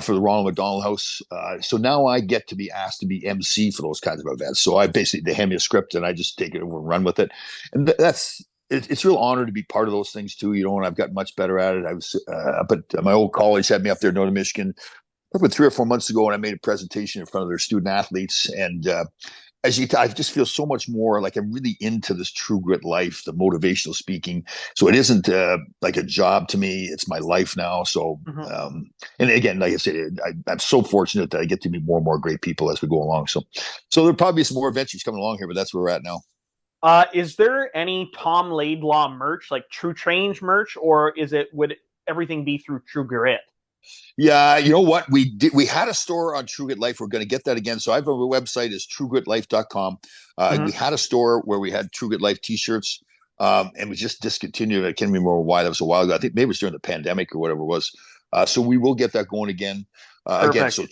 For the Ronald McDonald House. So now I get to be asked to be MC for those kinds of events. So they hand me a script and I just take it over and run with it. And it's a real honor to be part of those things too, and I've gotten much better at it. But my old college had me up there in Northern Michigan probably 3 or 4 months ago, and I made a presentation in front of their student athletes. And I just feel so much more like I'm really into this true grit life, the motivational speaking. So it isn't like a job to me. It's my life now. So, and again, like I said, I'm so fortunate that I get to meet more and more great people as we go along. So there'll probably be some more adventures coming along here, but that's where we're at now. Is there any Tom Laidlaw merch, like True Change merch, or would everything be through True Grit? Yeah, you know what? We had a store on True Grit Life. We're going to get that again. So I have a website is truegritlife.com. We had a store where we had True Grit Life t-shirts, and we just discontinued it. I can't remember why. That was a while ago. I think maybe it was during the pandemic or whatever it was. So we will get that going again. Again, so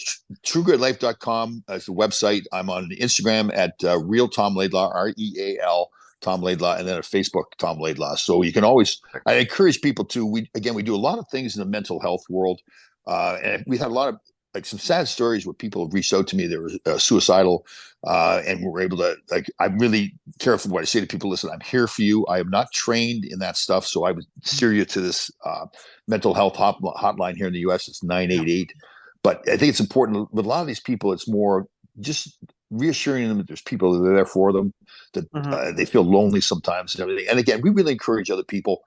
truegritlife.com is the website. I'm on Instagram at Real Tom Laidlaw, REAL Tom Laidlaw, and then at Facebook, Tom Laidlaw. So you can always, I encourage people to, we do a lot of things in the mental health world. And we had a lot of like some sad stories where people have reached out to me. They were suicidal, and we're able to, like, I'm really careful what I say to people. Listen, I'm here for you. I am not trained in that stuff. So I would steer you to this mental health hotline here in the US. It's 988. But I think it's important with a lot of these people, it's more just reassuring them that there's people that are there for them, that they feel lonely sometimes and everything. And again, we really encourage other people.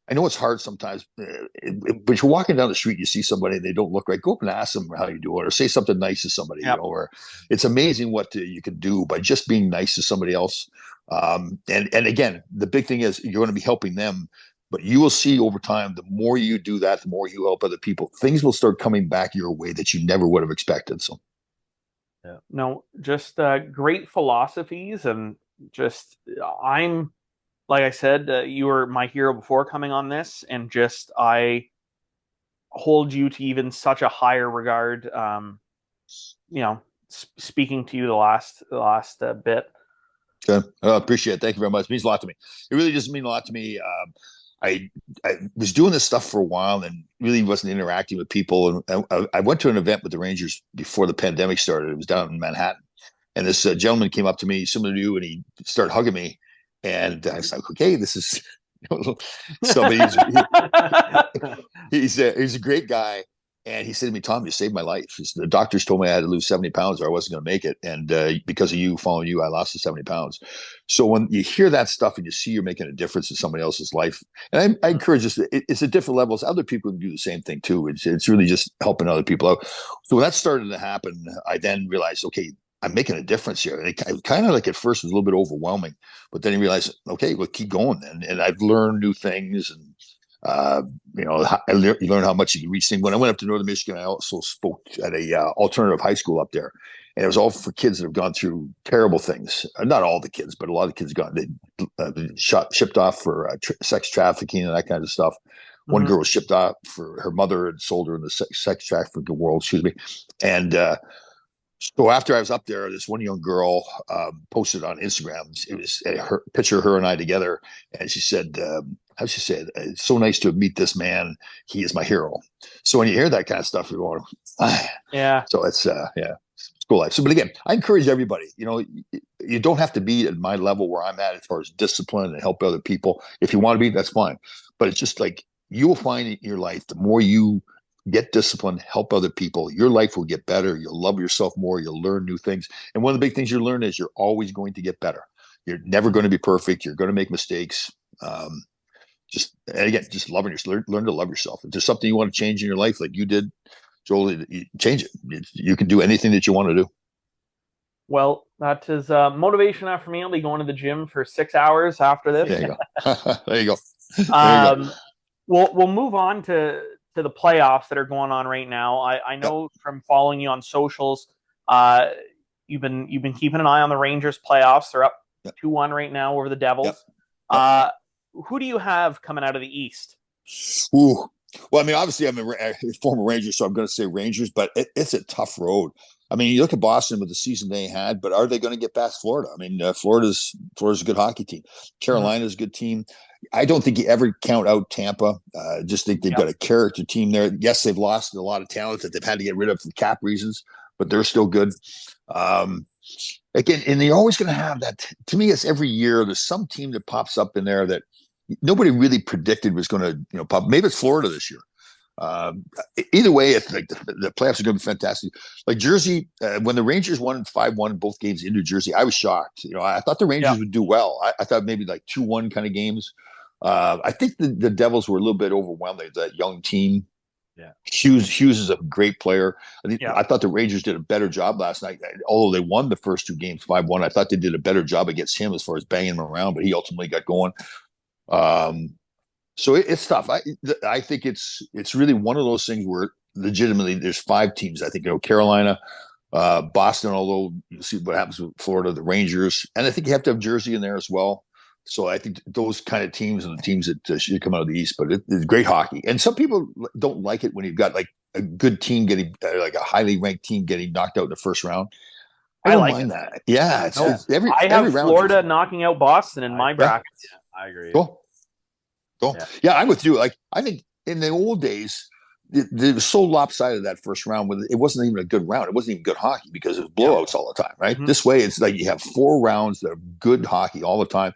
I know it's hard sometimes, but you're walking down the street, you see somebody, they don't look right. Go up and ask them how you doing, or say something nice to somebody. Or it's amazing what you can do by just being nice to somebody else. And again, the big thing is you're going to be helping them, but you will see over time, the more you do that, the more you help other people, things will start coming back your way that you never would have expected. So, no, just great philosophies, and just like I said, you were my hero before coming on this, and just I hold you to even such a higher regard. Speaking to you the last bit. Okay, I appreciate it. Thank you very much. It means a lot to me. It really does mean a lot to me. I was doing this stuff for a while and really wasn't interacting with people. And I went to an event with the Rangers before the pandemic started. It was down in Manhattan, and this gentleman came up to me, similar to you, and he started hugging me. And I was like, okay, this is So, but he's a great guy. And he said to me, Tom, you saved my life. The doctors told me I had to lose 70 pounds or I wasn't going to make it. And because of you, following you, I lost the 70 pounds. So when you hear that stuff and you see you're making a difference in somebody else's life, and I encourage us, it's at different levels. Other people can do the same thing too. It's really just helping other people out. So when that started to happen, I then realized, okay, I'm making a difference here. And it kind of like at first was a little bit overwhelming, but then you realize, okay, well, keep going then. And I've learned new things and you learn how much you can reach things. When I went up to Northern Michigan, I also spoke at a alternative high school up there, and it was all for kids that have gone through terrible things. Not all the kids, but a lot of kids shipped off for sex trafficking and that kind of stuff. One girl was shipped off for her mother and sold her in the sex trafficking world. Excuse me, and so after I was up there, this one young girl posted on Instagram. It was her picture of her and I together, and she said, how she said, "It's so nice to meet this man. He is my hero." So when you hear that kind of stuff, you're going, yeah. So it's school life. So, but again, I encourage everybody. You don't have to be at my level where I'm at as far as discipline and help other people. If you want to be, that's fine. But it's just like you will find in your life, the more you get disciplined, help other people, your life will get better. You'll love yourself more. You'll learn new things. And one of the big things you learn is you're always going to get better. You're never going to be perfect. You're going to make mistakes. Just loving yourself. Learn to love yourself. If there's something you want to change in your life, like you did, Joel, you change it. You can do anything that you want to do. Well, that is motivation enough for me. I'll be going to the gym for 6 hours after this. There you go. There you go. We'll move on to the playoffs that are going on right now. I know from following you on socials, you've been keeping an eye on the Rangers playoffs. They're up 2-1 right now over the Devils. Who do you have coming out of the East? Ooh. Well, I mean, obviously, I'm a former Ranger, so I'm going to say Rangers, but it's a tough road. I mean, you look at Boston with the season they had, but are they going to get past Florida? I mean, Florida's a good hockey team. Carolina's a good team. I don't think you ever count out Tampa. Just think they've got a character team there. Yes, they've lost a lot of talent that they've had to get rid of for cap reasons, but they're still good. Again, and you're always going to have that. To me, it's every year there's some team that pops up in there that nobody really predicted was going to, pop. Maybe it's Florida this year. Either way, it's like the playoffs are going to be fantastic. Like Jersey, when the Rangers won 5-1 both games in New Jersey, I was shocked. I thought the Rangers would do well. I thought maybe like 2-1 kind of games. I think the Devils were a little bit overwhelmed. That young team. Yeah, Hughes is a great player. I thought the Rangers did a better job last night. Although they won the first two games 5-1, I thought they did a better job against him as far as banging him around. But he ultimately got going. So it's tough. I think it's really one of those things where legitimately there's 5 teams. I think Carolina, Boston. Although you see what happens with Florida, the Rangers, and I think you have to have Jersey in there as well. So I think those kind of teams are the teams that should come out of the East. But it's great hockey, and some people don't like it when you've got like a good team getting like a highly ranked team getting knocked out in the first round. I don't mind that. Yeah, it's every round. Florida knocking out Boston in my bracket. I agree. Cool. Yeah, I'm with you. Like I think in the old days, it was so lopsided that first round. It wasn't even a good round. It wasn't even good hockey because it was blowouts all the time, right? Mm-hmm. This way, it's like you have 4 rounds that are good hockey all the time.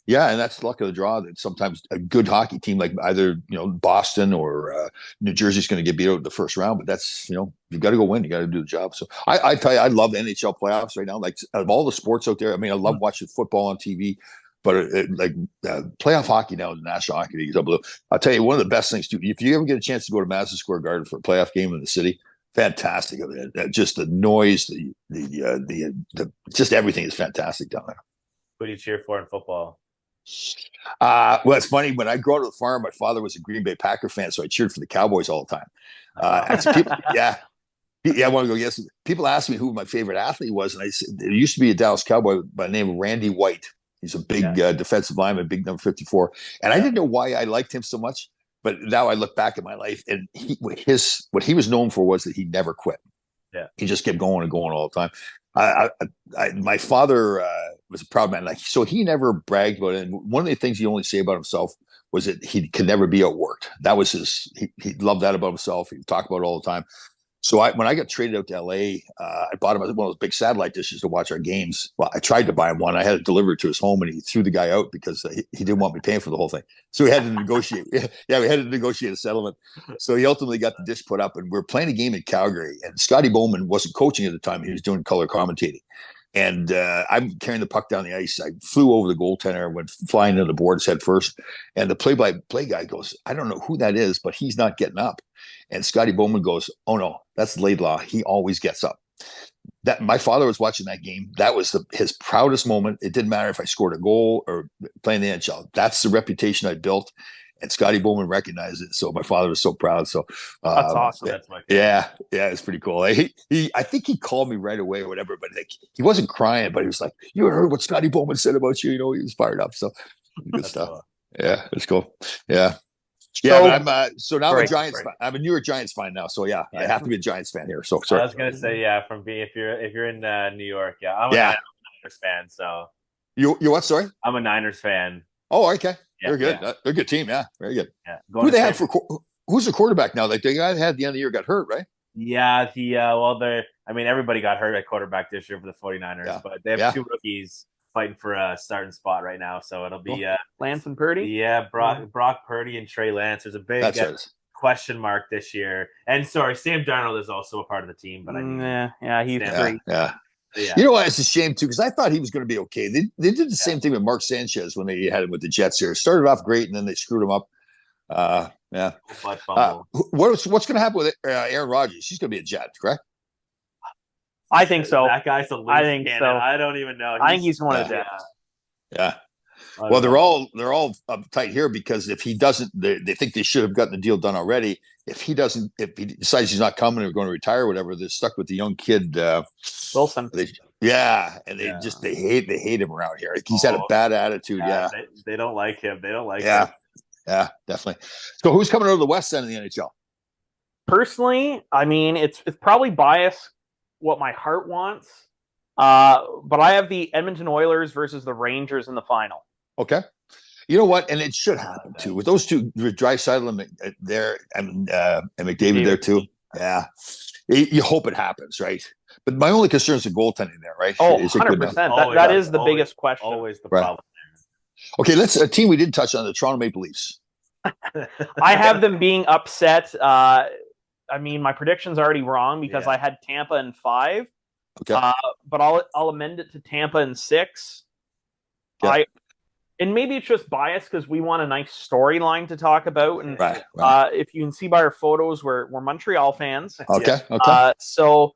Yeah, and that's the luck of the draw that sometimes a good hockey team like either Boston or New Jersey's going to get beat out in the first round. But that's you got to go win. You got to do the job. So I tell you, I love NHL playoffs right now. Like out of all the sports out there, I mean, I love watching football on TV. But playoff hockey now in the National Hockey League is unbelievable. I'll tell you, one of the best things, too, if you ever get a chance to go to Madison Square Garden for a playoff game in the city, fantastic. I mean, just the noise, the just everything is fantastic down there. Who do you cheer for in football? Well, it's funny. When I grew up at the farm, my father was a Green Bay Packer fan, so I cheered for the Cowboys all the time. Actually, I want to go. Yes, people ask me who my favorite athlete was, and I said there used to be a Dallas Cowboy by the name of Randy White. He's a big defensive lineman, big number 54. And I didn't know why I liked him so much, but now I look back at my life and what he was known for was that he never quit. Yeah. He just kept going and going all the time. My father was a proud man. So he never bragged about it. And one of the things he only say about himself was that he could never be outworked. That was he loved that about himself. He talked about it all the time. So when I got traded out to LA, I bought him one of those big satellite dishes to watch our games. Well, I tried to buy him one. I had it delivered to his home, and he threw the guy out because he didn't want me paying for the whole thing. So we had to negotiate. Yeah, we had to negotiate a settlement. So he ultimately got the dish put up, and we're playing a game in Calgary. And Scotty Bowman wasn't coaching at the time; he was doing color commentating. And I'm carrying the puck down the ice. I flew over the goaltender, went flying into the boards head first. And the play-by-play guy goes, "I don't know who that is, but he's not getting up." And Scotty Bowman goes, "Oh no, that's Laidlaw. He always gets up." That my father was watching that game. That was his proudest moment. It didn't matter if I scored a goal or playing the NHL. That's the reputation I built. And Scotty Bowman recognized it. So my father was so proud. So That's awesome. That's my yeah, it's pretty cool. I think he called me right away or whatever, but he wasn't crying, but he was like, "You heard what Scotty Bowman said about you?" He was fired up. So good stuff. Cool. Yeah, it's cool. Yeah. Yeah, So, but now I'm a Giants fan. I'm a New York Giants fan now, so yeah, I have to be a Giants fan here. So sorry. I was gonna say if you're in New York, I'm a Niners fan. So you what? Sorry, I'm a Niners fan. Oh, okay, Yeah, they're good. They're a good team. Yeah, very good. Yeah. Who they have for? Who's the quarterback now? Like the guy that had the end of the year got hurt, right? Yeah, everybody got hurt at quarterback this year for the 49ers, but they have two rookies fighting for a starting spot right now. So it'll be Lance and Purdy. Yeah, Brock Purdy and Trey Lance. There's a big question mark this year. And sorry, Sam Darnold is also a part of the team, but he's great. Yeah. You know what? It's a shame too because I thought he was going to be okay. They did the same thing with Mark Sanchez when they had him with the Jets here. Started off great and then they screwed him up. What's going to happen with Aaron Rodgers? He's going to be a Jet, correct? I think so. That guy's a loose cannon. So. I don't even know. I think he's one of the Jets. Yeah. Well, they're all uptight here because if he doesn't, they think they should have gotten the deal done already. If he decides he's not coming or going to retire or whatever, they're stuck with the young kid Wilson. They hate him around here. He's had a bad attitude. They don't like him. They don't like him. Yeah, definitely. So who's coming out of the West end of the NHL? Personally, I mean, it's probably biased what my heart wants, but I have the Edmonton Oilers versus the Rangers in the final. Okay. You know what? And it should happen too. With those two, with Draisaitl there and McDavid there too. Yeah. You hope it happens, right? But my only concern is the goaltending there, right? Oh, 100%. That is the biggest question. Always the problem there. Okay, let's a team we didn't touch on, the Toronto Maple Leafs. I have them being upset. I mean, my prediction's already wrong because I had Tampa in 5. Okay. But I'll amend it to Tampa in 6. Yeah. And maybe it's just bias because we want a nice storyline to talk about. And right. If you can see by our photos, we're Montreal fans. Okay. So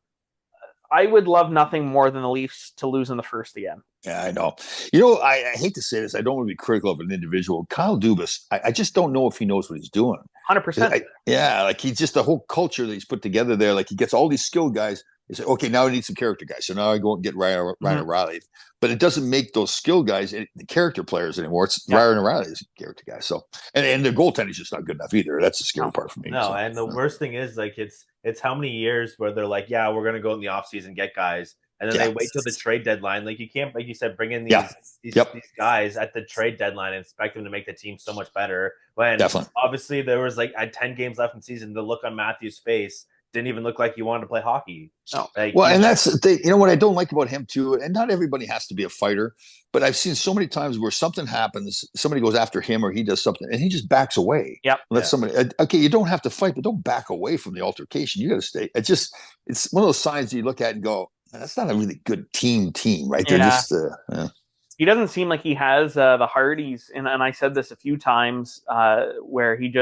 I would love nothing more than the Leafs to lose in the first again. Yeah, I know. You know, I hate to say this. I don't want to be critical of an individual. Kyle Dubas, I just don't know if he knows what he's doing. 100%. Like he's just the whole culture that he's put together there. Like he gets all these skilled guys. He said, okay, now I need some character guys. So now I go and get Ryan O'Reilly. But it doesn't make those skilled guys the character players anymore. It's Ryan O'Reilly's character guys. So and the goaltending is just not good enough either. That's the scary part for me. No, and the worst thing is like it's how many years where they're like, yeah, we're gonna go in the offseason and get guys. And then they wait till the trade deadline. Like you can't, like you said, bring in these guys at the trade deadline and expect them to make the team so much better. When obviously there was like 10 games left in the season, the look on Matthews' face didn't even look like he wanted to play hockey. No. And that's the thing. You know what I don't like about him too, and not everybody has to be a fighter, but I've seen so many times where something happens, somebody goes after him or he does something, and he just backs away. Let somebody. Okay, you don't have to fight, but don't back away from the altercation. You got to stay. It's one of those signs that you look at and go, that's not a really good team, right? They're just. He doesn't seem like he has the heart. And I said this a few times where he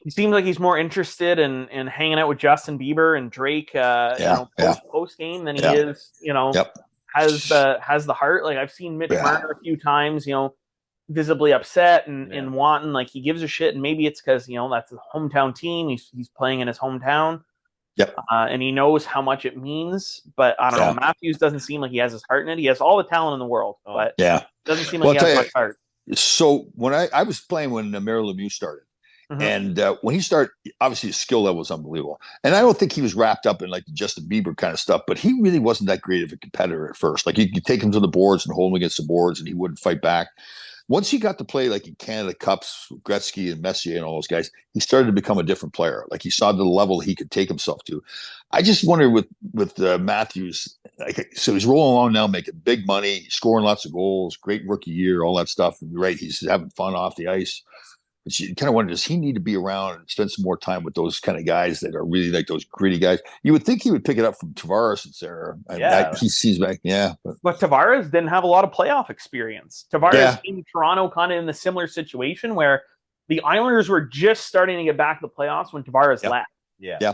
seems like he's more interested in hanging out with Justin Bieber and Drake post game than he is, has the heart. Like I've seen Mitch Marner a few times, visibly upset and wanting, like he gives a shit, and maybe it's because that's his hometown team. He's playing in his hometown. And he knows how much it means, but I don't know. Matthews doesn't seem like he has his heart in it. He has all the talent in the world, but doesn't seem like he has much heart. So when I was playing when Mario Lemieux started, and when he started, obviously his skill level was unbelievable. And I don't think he was wrapped up in like the Justin Bieber kind of stuff, but he really wasn't that great of a competitor at first. Like you could take him to the boards and hold him against the boards and he wouldn't fight back. once he got to play like in Canada Cups, Gretzky and Messier and all those guys, he started to become a different player. Like he saw the level he could take himself to. I just wonder with Matthews, like, so he's rolling along now, making big money, scoring lots of goals, great rookie year, all that stuff. Right, he's having fun off the ice. But you kind of wonder, does he need to be around and spend some more time with those kind of guys that are really like those gritty guys? You would think he would pick it up from Tavares and Sarah. He sees back, But Tavares didn't have a lot of playoff experience. Tavares in Toronto kind of in the similar situation where the Islanders were just starting to get back to the playoffs when Tavares left. Yeah.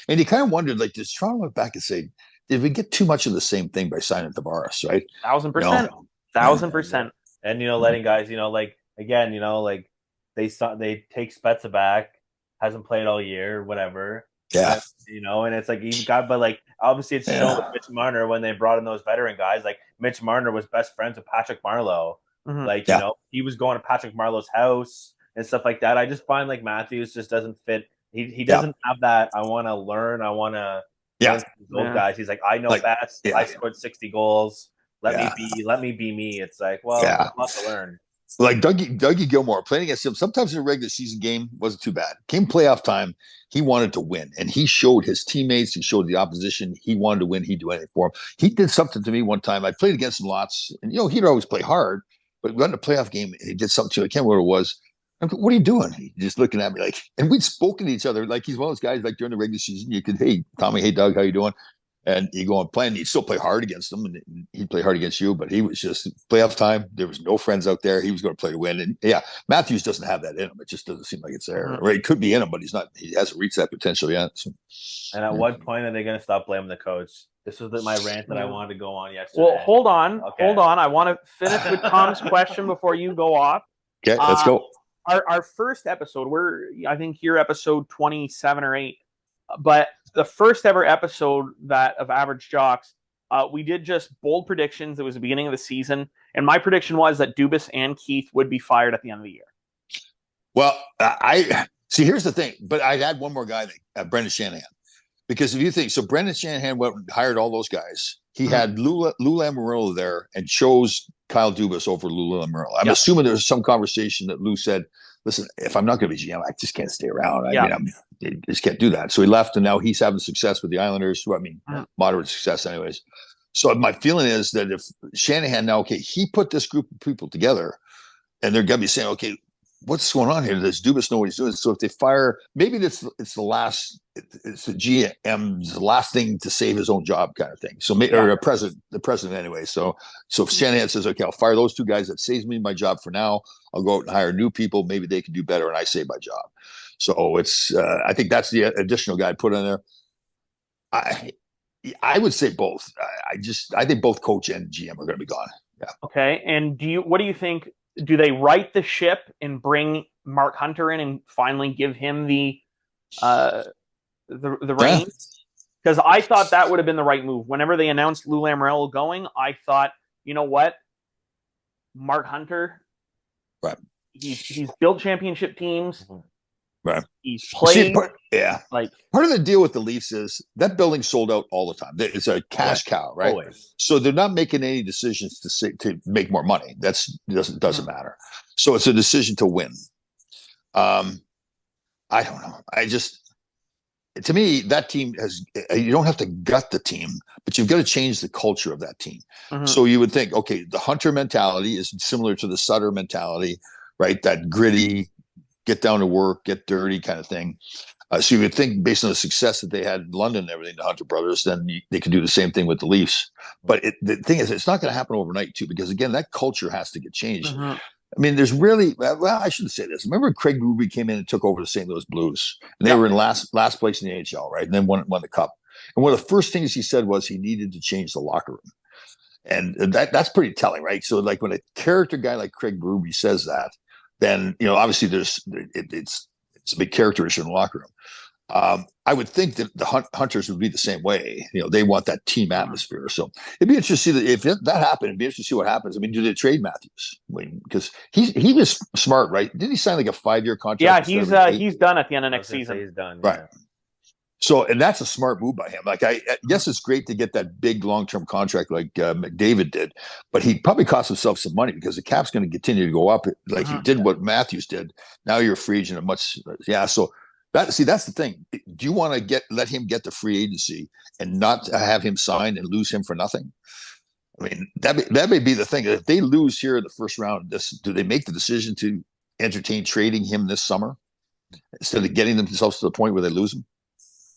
And you kind of wondered, like, does Toronto look back and say, did we get too much of the same thing by signing Tavares, right? 1,000%. 1,000%. And, letting guys, like, again, like, they take Spezza back, hasn't played all year, whatever. Yeah. And it's like even got, but like obviously it's shown with Mitch Marner when they brought in those veteran guys. Like Mitch Marner was best friends with Patrick Marleau. Mm-hmm. Like, he was going to Patrick Marleau's house and stuff like that. I just find like Matthews just doesn't fit. He doesn't have that. I want to learn. I want to old guys. He's like, I know best. I scored 60 goals. Let me be me. It's like, well, there's a lot to learn. Like Dougie Gilmore playing against him, sometimes in a regular season game wasn't too bad. Came playoff time, he wanted to win, and he showed his teammates, he showed the opposition, he wanted to win. He'd do anything for him. He did something to me one time. I played against him lots, and he'd always play hard, but we got in a playoff game, and he did something to me. I can't remember what it was. I'm like, what are you doing? He's just looking at me like, and we'd spoken to each other like he's one of those guys. Like during the regular season, you could, hey Tommy, hey Doug, how you doing? And you go and play, and he'd still play hard against them, and he'd play hard against you. But he was just playoff time. There was no friends out there. He was going to play to win. And Matthews doesn't have that in him. It just doesn't seem like it's there. Mm-hmm. Right? It could be in him, but he's not. He hasn't reached that potential yet. So. And at what point are they going to stop blaming the coach? This was my rant that I wanted to go on yesterday. Well, hold on. I want to finish with Tom's question before you go off. Okay, let's go. Our first episode, I think you're episode 27 or 8, but the first ever episode of Average Jocks, we did just bold predictions. It was the beginning of the season, and my prediction was that Dubas and Keith would be fired at the end of the year. Well, I see. Here's the thing, but I'd add one more guy, Brendan Shanahan, because if you think so, Brendan Shanahan went and hired all those guys. He had Lou Lamoriello there and chose Kyle Dubas over Lou Lamoriello. I'm assuming there was some conversation that Lou said, listen, if I'm not going to be GM, I just can't stay around. I just can't do that. So he left, and now he's having success with the Islanders. Moderate success anyways. So my feeling is that if Shanahan now, he put this group of people together, and they're going to be saying, okay, what's going on here? Does Dubas know what he's doing? So if they fire, maybe it's the GM's last thing to save his own job kind of thing. So or the president anyway. So if Shanahan says, okay, I'll fire those two guys, that saves me my job for now. I'll go out and hire new people. Maybe they can do better, and I save my job. So it's I think that's the additional guy put in there. I would say both. I think both coach and GM are going to be gone. Yeah. Okay. And what do you think? Do they right the ship and bring Mark Hunter in and finally give him the reins? Because I thought that would have been the right move. Whenever they announced Lou Lamoriello going, I thought, you know what, Mark Hunter, right? He's built championship teams. Right. He's played. Part of the deal with the Leafs is that building sold out all the time. It's a cash cow, right? Always. So they're not making any decisions to make more money. Doesn't matter. So it's a decision to win. I don't know. To me, that team you don't have to gut the team, but you've got to change the culture of that team. Mm-hmm. So you would think, okay, the Hunter mentality is similar to the Sutter mentality, right? That gritty, get down to work, get dirty kind of thing. So you would think based on the success that they had in London and everything, the Hunter brothers, then they could do the same thing with the Leafs. But the thing is, it's not going to happen overnight too, because again, that culture has to get changed. Mm-hmm. I mean, there's really, I shouldn't say this. Remember Craig Berube came in and took over the St. Louis Blues, and they were in last place in the AHL, right? And then won the cup. And one of the first things he said was he needed to change the locker room. And that's pretty telling, right? So like when a character guy like Craig Berube says that, then, obviously it's a big character issue in the locker room. I would think that the Hunters would be the same way. They want that team atmosphere. So it'd be interesting to see if that happened. It'd be interesting to see what happens. I mean, do they trade Matthews? Because he was smart, right? Didn't he sign like a 5-year contract? Yeah, he's done at the end of next season. He's done, right? So, and that's a smart move by him. Like, I guess it's great to get that big long-term contract like McDavid did, but he probably cost himself some money because the cap's going to continue to go up like he did what Matthews did. Now you're a free agent of much, yeah. So that's the thing. Do you want to let him get the free agency and not have him sign and lose him for nothing? I mean, that may be the thing. If they lose here in the first round, do they make the decision to entertain trading him this summer instead of getting themselves to the point where they lose him?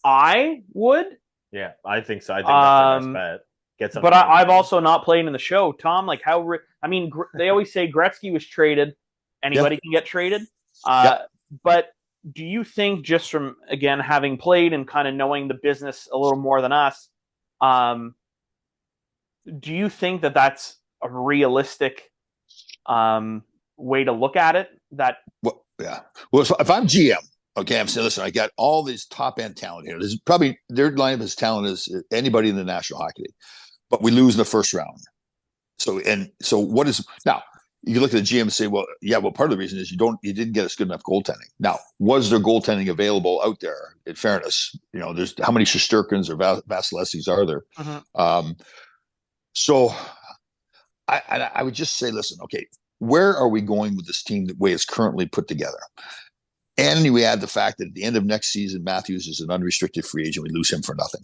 I would. Yeah, I think so. I think that's the best bet. Get something. But I've also not played in the show, Tom. Like I mean, they always say Gretzky was traded. Anybody can get traded. But do you think, just from again having played and kind of knowing the business a little more than us, do you think that that's a realistic way to look at it? That well, yeah. Well, if I'm GM, okay, I'm saying, listen, I got all this top end talent here. There's probably their lineup as talent as anybody in the National Hockey League, but we lose in the first round. So what is now? You look at the GM and say, well, yeah, well, part of the reason is you didn't get us good enough goaltending. Now, was there goaltending available out there? In fairness, there's how many Shesterkins or Vasilevskis are there? So I would just say, listen, okay, where are we going with this team the way it's currently put together? And we add the fact that at the end of next season, Matthews is an unrestricted free agent. We lose him for nothing.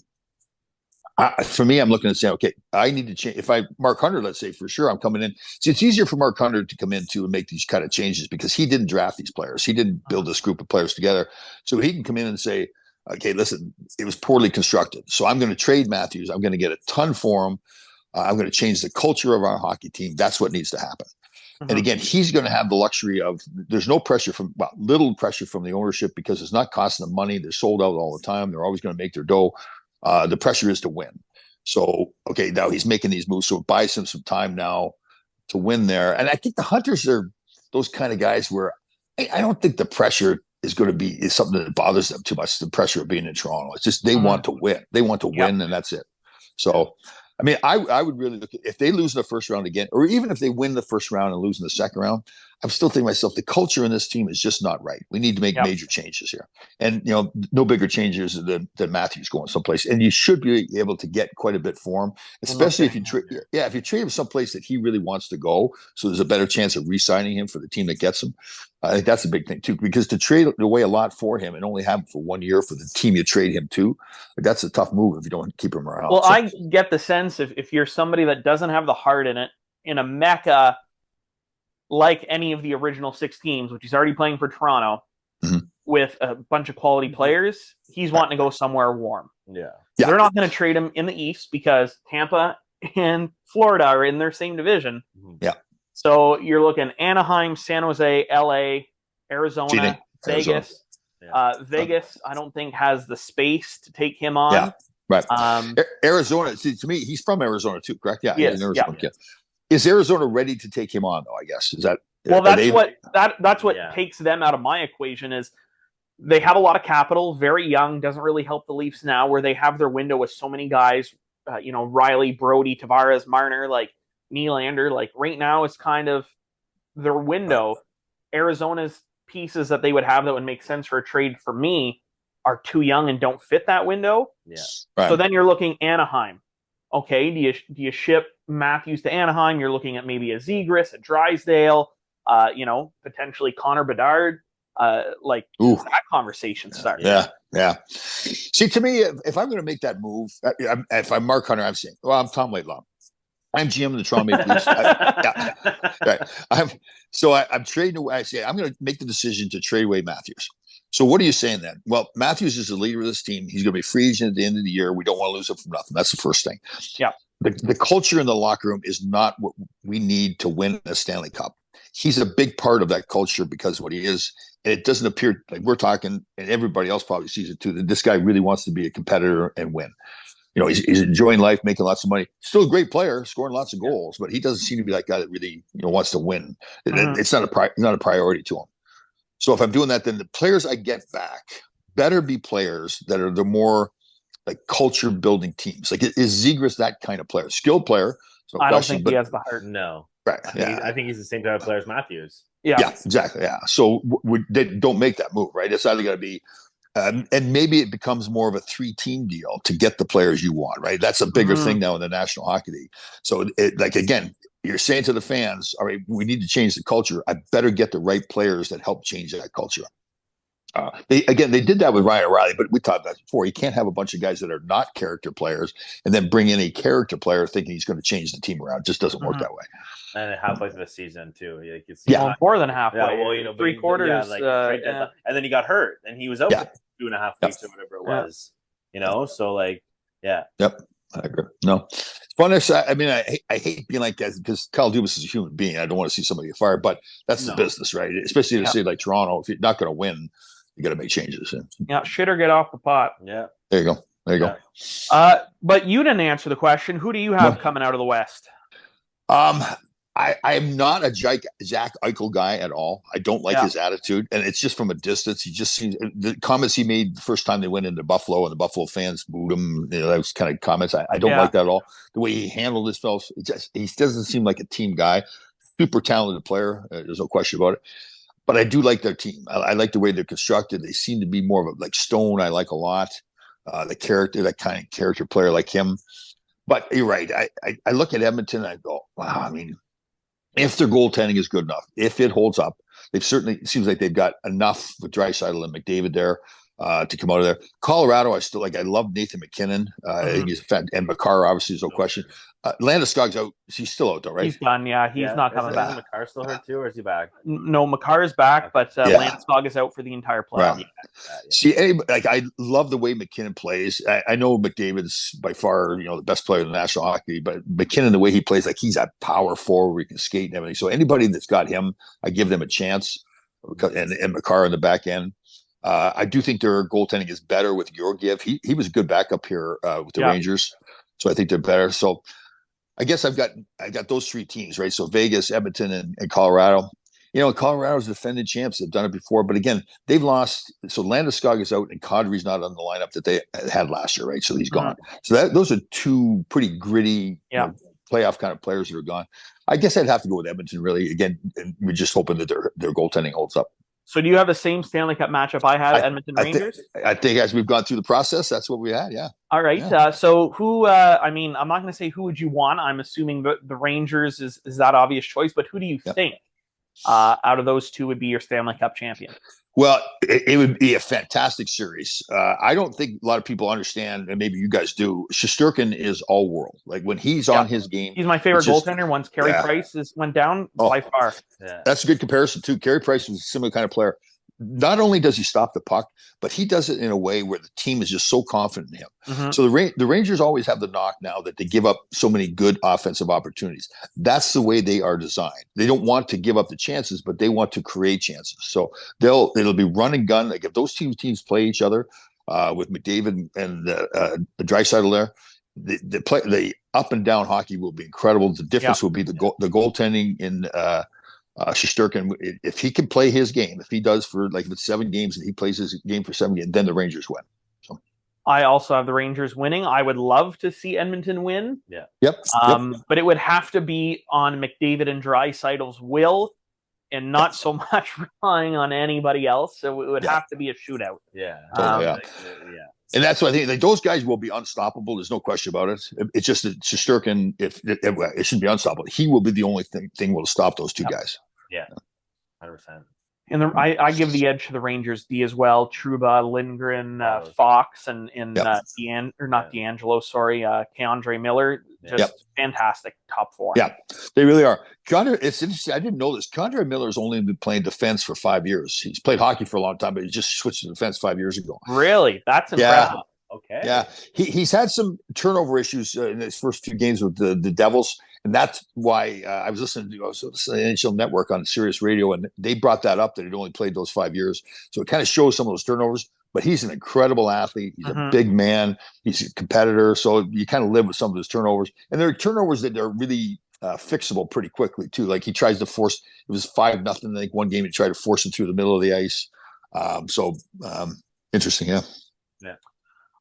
For me, I'm looking at saying, okay, I need to change. If Mark Hunter, let's say, for sure, I'm coming in. See, it's easier for Mark Hunter to come in and make these kind of changes because he didn't draft these players. He didn't build this group of players together. So he can come in and say, okay, listen, it was poorly constructed. So I'm going to trade Matthews. I'm going to get a ton for him. I'm going to change the culture of our hockey team. That's what needs to happen. And again, he's going to have the luxury of, there's no pressure little pressure from the ownership because it's not costing them money. They're sold out all the time. They're always going to make their dough. The pressure is to win. So, okay, now he's making these moves. So it buys him some time now to win there. And I think the Hunters are those kind of guys where I don't think the pressure is going to is something that bothers them too much, the pressure of being in Toronto. It's just they want to win. They want to win, and that's it. So, I mean, I would really look at, if they lose in the first round again, or even if they win the first round and lose in the second round, I'm still thinking to myself, the culture in this team is just not right. We need to make major changes here. And, no bigger changes than Matthews going someplace. And you should be able to get quite a bit for him, especially if you trade him someplace that he really wants to go. So there's a better chance of re-signing him for the team that gets him. I think that's a big thing too, because to trade away a lot for him and only have him for 1 year for the team you trade him to, that's a tough move if you don't keep him around. Well, so, I get the sense if you're somebody that doesn't have the heart in it, in a mecca like any of the original 6 teams, which he's already playing for Toronto, with a bunch of quality players, he's wanting to go somewhere warm. Yeah. They're not going to trade him in the East because Tampa and Florida are in their same division. Yeah. So you're looking Anaheim, San Jose, LA, Arizona, Vegas. Vegas, I don't think has the space to take him on. Yeah, right. Arizona, see, to me, he's from Arizona too, correct? Yeah, yes, in Arizona. Yeah. Is Arizona ready to take him on, though, I guess? Is that that's what takes them out of my equation is they have a lot of capital, very young, doesn't really help the Leafs now where they have their window with so many guys, Riley, Brody, Tavares, Marner, like Nylander, like right now it's kind of their window. Arizona's pieces that they would have that would make sense for a trade for me are too young and don't fit that window. Yeah. Right. So then you're looking Anaheim. Okay, do you ship Matthews to Anaheim? You're looking at maybe a Zegras, a Drysdale, potentially Connor Bedard. That conversation starts. Yeah. See, to me, if I'm going to make that move, if I'm Mark Hunter, I'm saying, well, I'm Tom Laidlaw. I'm GM of the Toronto Maple Leafs. Right. I'm trading away. I say I'm going to make the decision to trade away Matthews. So what are you saying then? Well, Matthews is the leader of this team. He's going to be free agent at the end of the year. We don't want to lose him for nothing. That's the first thing. Yeah. The culture in the locker room is not what we need to win a Stanley Cup. He's a big part of that culture because of what he is. And it doesn't appear like we're talking, and everybody else probably sees it too, that this guy really wants to be a competitor and win. He's enjoying life, making lots of money. Still a great player, scoring lots of goals, but he doesn't seem to be that guy that really wants to win. It's not a priority to him. So if I'm doing that, then the players I get back better be players that are the more like culture building teams. Like is Zegras that kind of player, skilled player? So I don't think he has the heart. No, right? I think he's the same type of player as Matthews. Yeah, exactly. Yeah. So they don't make that move, right? It's either got to be And maybe it becomes more of a 3-team deal to get the players you want, right? That's a bigger thing now in the National Hockey League. So, like, again, you're saying to the fans, all right, we need to change the culture. I better get the right players that help change that culture. They did that with Ryan O'Reilly, but we talked about that before. You can't have a bunch of guys that are not character players and then bring in a character player thinking he's going to change the team around. It just doesn't work that way. And halfway through the season too, like well, more than halfway. Yeah, well, 3/4. And then he got hurt, and he was out for 2.5 weeks or whatever it was. So like, yeah. Yep, I agree. No, it's fun. I mean, I hate being like that because Kyle Dubas is a human being. I don't want to see somebody get fired, but that's the business, right? Especially in a city like Toronto, if you're not going to win, you got to make changes. Yeah, shit or get off the pot. Yeah, there you go. There you go. But you didn't answer the question. Who do you have coming out of the West? I'm not a Jack Eichel guy at all. I don't like his attitude, and it's just from a distance. He just seems the comments he made the first time they went into Buffalo, and the Buffalo fans booed him. Those kind of comments. I don't like that at all. The way he handled himself, he doesn't seem like a team guy. Super talented player. There's no question about it. But I do like their team. I like the way they're constructed. They seem to be more of a like Stone. I like a lot. The character, that kind of character player like him. But you're right. I look at Edmonton and I go, wow. I mean, if their goaltending is good enough, if it holds up, it seems like they've got enough with Draisaitl and McDavid there to come out of there. Colorado, I love Nathan McKinnon. I think he's a fan, and Makar, obviously, there's no question. Landeskog's out. He's still out though, right? He's done. Yeah, he's not coming back. Is Makar still hurt too, or is he back? No, Makar is back, but Landeskog is out for the entire playoff. Right. See, I love the way McKinnon plays. I know McDavid's by far, the best player in the National Hockey, but McKinnon, the way he plays, like he's a power forward where he can skate and everything. So anybody that's got him, I give them a chance. And Makar on the back end. I do think their goaltending is better with Georgiev. He was a good backup here with the Rangers, so I think they're better. So I guess I got those 3 teams, right? So Vegas, Edmonton, and Colorado. Colorado's defending champs. They've done it before, but again, they've lost. So Landeskog is out, and Kadri's not on the lineup that they had last year, right? So he's gone. So those are 2 pretty gritty, playoff kind of players that are gone. I guess I'd have to go with Edmonton, really. Again, and we're just hoping that their goaltending holds up. So do you have the same Stanley Cup matchup I had, Edmonton Rangers? I think as we've gone through the process, that's what we had, yeah. All right. Yeah. So who, I'm not going to say who would you want. I'm assuming the Rangers is that obvious choice, but who do you think out of those 2 would be your Stanley Cup champion? Well, it would be a fantastic series. I don't think a lot of people understand, and maybe you guys do. Shesterkin is all world. Like when he's on his game, he's my favorite goaltender. Once Carey Price went down by far. Yeah. That's a good comparison too. Carey Price was a similar kind of player. Not only does he stop the puck, but he does it in a way where the team is just so confident in him. So the Rangers always have the knock now that they give up so many good offensive opportunities. That's the way they are designed. They don't want to give up the chances, but they want to create chances. So it'll be run and gun. Like if those two teams play each other with McDavid and Draisaitl there, the up and down hockey will be incredible. The difference will be the goaltending in Shesterkin. If he can play his game, if he does for if it's 7 games and he plays his game for 7 games, then the Rangers win. So I also have the Rangers winning. I would love to see Edmonton win. Yeah. Yep. But it would have to be on McDavid and Draisaitl's will and not so much relying on anybody else. So it would have to be a shootout. Yeah. And that's what I think. Those guys will be unstoppable. There's no question about it. It's just that Shesterkin, it shouldn't be unstoppable. He will be the only thing will stop those 2 guys. Yeah, 100%. And I give the edge to the Rangers D as well. Trouba, Lindgren, Fox, and D'Angelo. Sorry, Keandre Miller. Just fantastic top 4. Yeah, they really are. It's interesting. I didn't know this. Keandre Miller's only been playing defense for 5 years. He's played hockey for a long time, but he just switched to defense 5 years ago. Really? That's impressive. Okay. Yeah, he's had some turnover issues in his first few games with the Devils, and that's why I was listening to NHL Network on Sirius Radio, and they brought that up that he'd only played those 5 years. So it kind of shows some of those turnovers. But he's an incredible athlete. He's a big man. He's a competitor. So you kind of live with some of his turnovers, and there are turnovers that are really fixable pretty quickly too. Like he tries to force. It was 5-0. I think one game he tried to force it through the middle of the ice. Interesting. Yeah. Yeah.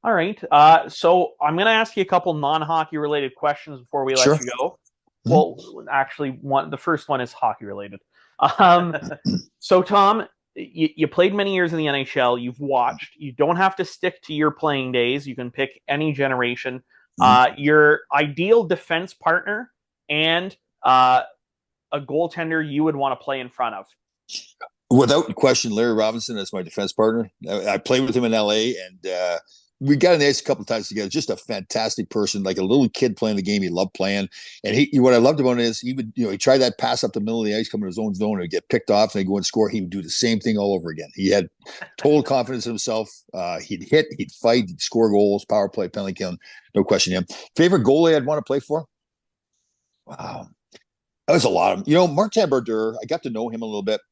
All right. So I'm going to ask you a couple non-hockey related questions before we let you go. Well, actually, the first one is hockey related. So, Tom, you played many years in the NHL. You've watched. You don't have to stick to your playing days. You can pick any generation. Your ideal defense partner and a goaltender you would want to play in front of. Without question, Larry Robinson as my defense partner. I played with him in LA, and we got in the ice a couple of times together. Just a fantastic person, like a little kid playing the game. He loved playing, and what I loved about him is he would, he tried that pass up the middle of the ice, come in his own zone, and get picked off, and he'd go and score. He would do the same thing all over again. He had total confidence in himself. He'd hit, he'd fight, he'd score goals, power play, penalty kill, no question. Him. Favorite goalie I'd want to play for? Wow, that was a lot of them. Martin Brodeur. I got to know him a little bit.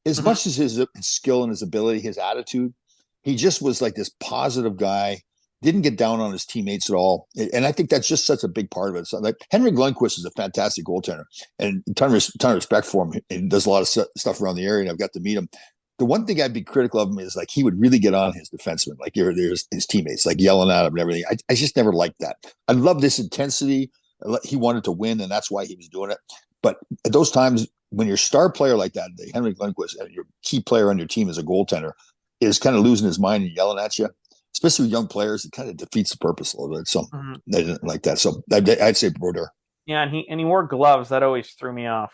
As much as his skill and his ability, his attitude, he just was like this positive guy, didn't get down on his teammates at all. And I think that's just such a big part of it. So, like Henrik Lundqvist is a fantastic goaltender and ton of respect for him, and does a lot of stuff around the area, and I've got to meet him. The one thing I'd be critical of him is like he would really get on his defensemen, like there's his teammates, like yelling at him and everything. I just never liked that. I love this intensity. He wanted to win, and that's why he was doing it. But at those times, when your star player like that, Henrik Lundqvist, and your key player on your team as a goaltender, is kind of losing his mind and yelling at you, especially with young players, it kind of defeats the purpose a little bit. So they didn't like that. So I'd say Brodeur. Yeah, and he wore gloves. That always threw me off.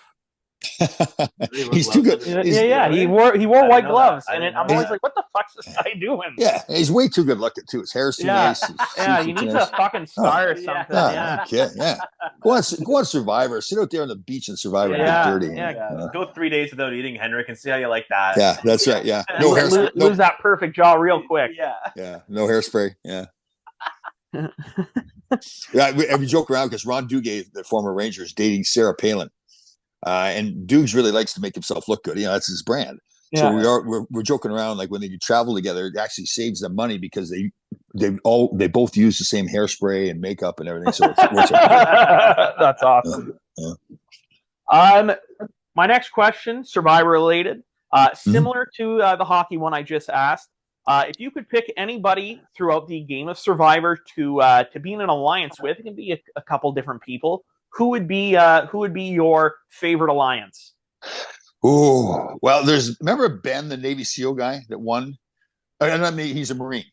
He's too good. He wore white gloves, and I'm always like, what the fuck's this guy doing? Yeah, he's way too good looking too. His hair's too nice. He needs a fucking star or something. Go on Survivor. Sit out there on the beach and Survivor and get dirty. Go 3 days without eating, Henrik, and see how you like that. Yeah, that's right. Yeah, no hairspray. Lose that perfect jaw real quick. Yeah, no hairspray. Yeah. We joke around because Ron Duguay, the former Ranger, is dating Sarah Palin. And Dukes really likes to make himself look good. That's his brand. So we're joking around, like when they travel together, it actually saves them money because they both use the same hairspray and makeup and everything. So it's that's awesome. My next question, Survivor related, similar to the hockey one I just asked. If you could pick anybody throughout the game of Survivor to be in an alliance with, it can be a couple different people. Who would be your favorite alliance? Oh, well, remember Ben, the Navy SEAL guy that won? He's a Marine.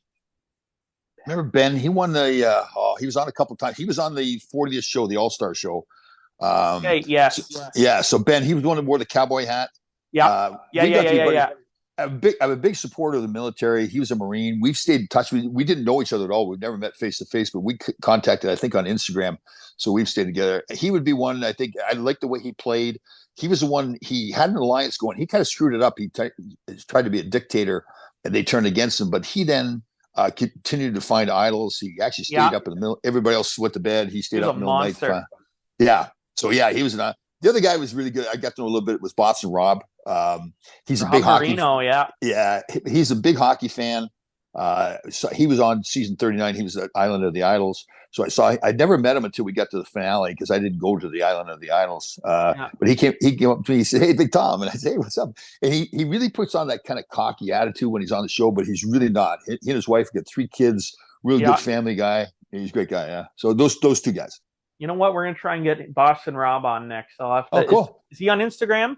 Remember Ben? He won he was on a couple times. He was on the 40th show, the All-Star show. So Ben, he was the one that wore the cowboy hat. Yeah. I'm a big supporter of the military. He was a Marine. We've stayed in touch. We didn't know each other at all. We've never met face to face, but we contacted, I think, on Instagram. So we've stayed together. He would be one. I think I liked the way he played. He was the one. He had an alliance going. He kind of screwed it up. He tried to be a dictator, and they turned against him. But he then continued to find idols. He actually stayed up in the middle. Everybody else went to bed. He stayed up in the middle of the night. Yeah. So he was not. The other guy was really good. I got to know a little bit. Was Boston Rob. He's a big hockey. Yeah, he's a big hockey fan. So he was on season 39. He was at Island of the Idols. So I'd never met him until we got to the finale because I didn't go to the Island of the Idols. But he came up to me. He said, "Hey, Big Tom," and I said, "Hey, what's up?" And he really puts on that kind of cocky attitude when he's on the show, but he's really not. He and his wife got 3 kids. Really good family guy. He's a great guy. Yeah. So those 2 guys. You know what? We're gonna try and get Boston Rob on next. I'll have to, cool. Is he on Instagram?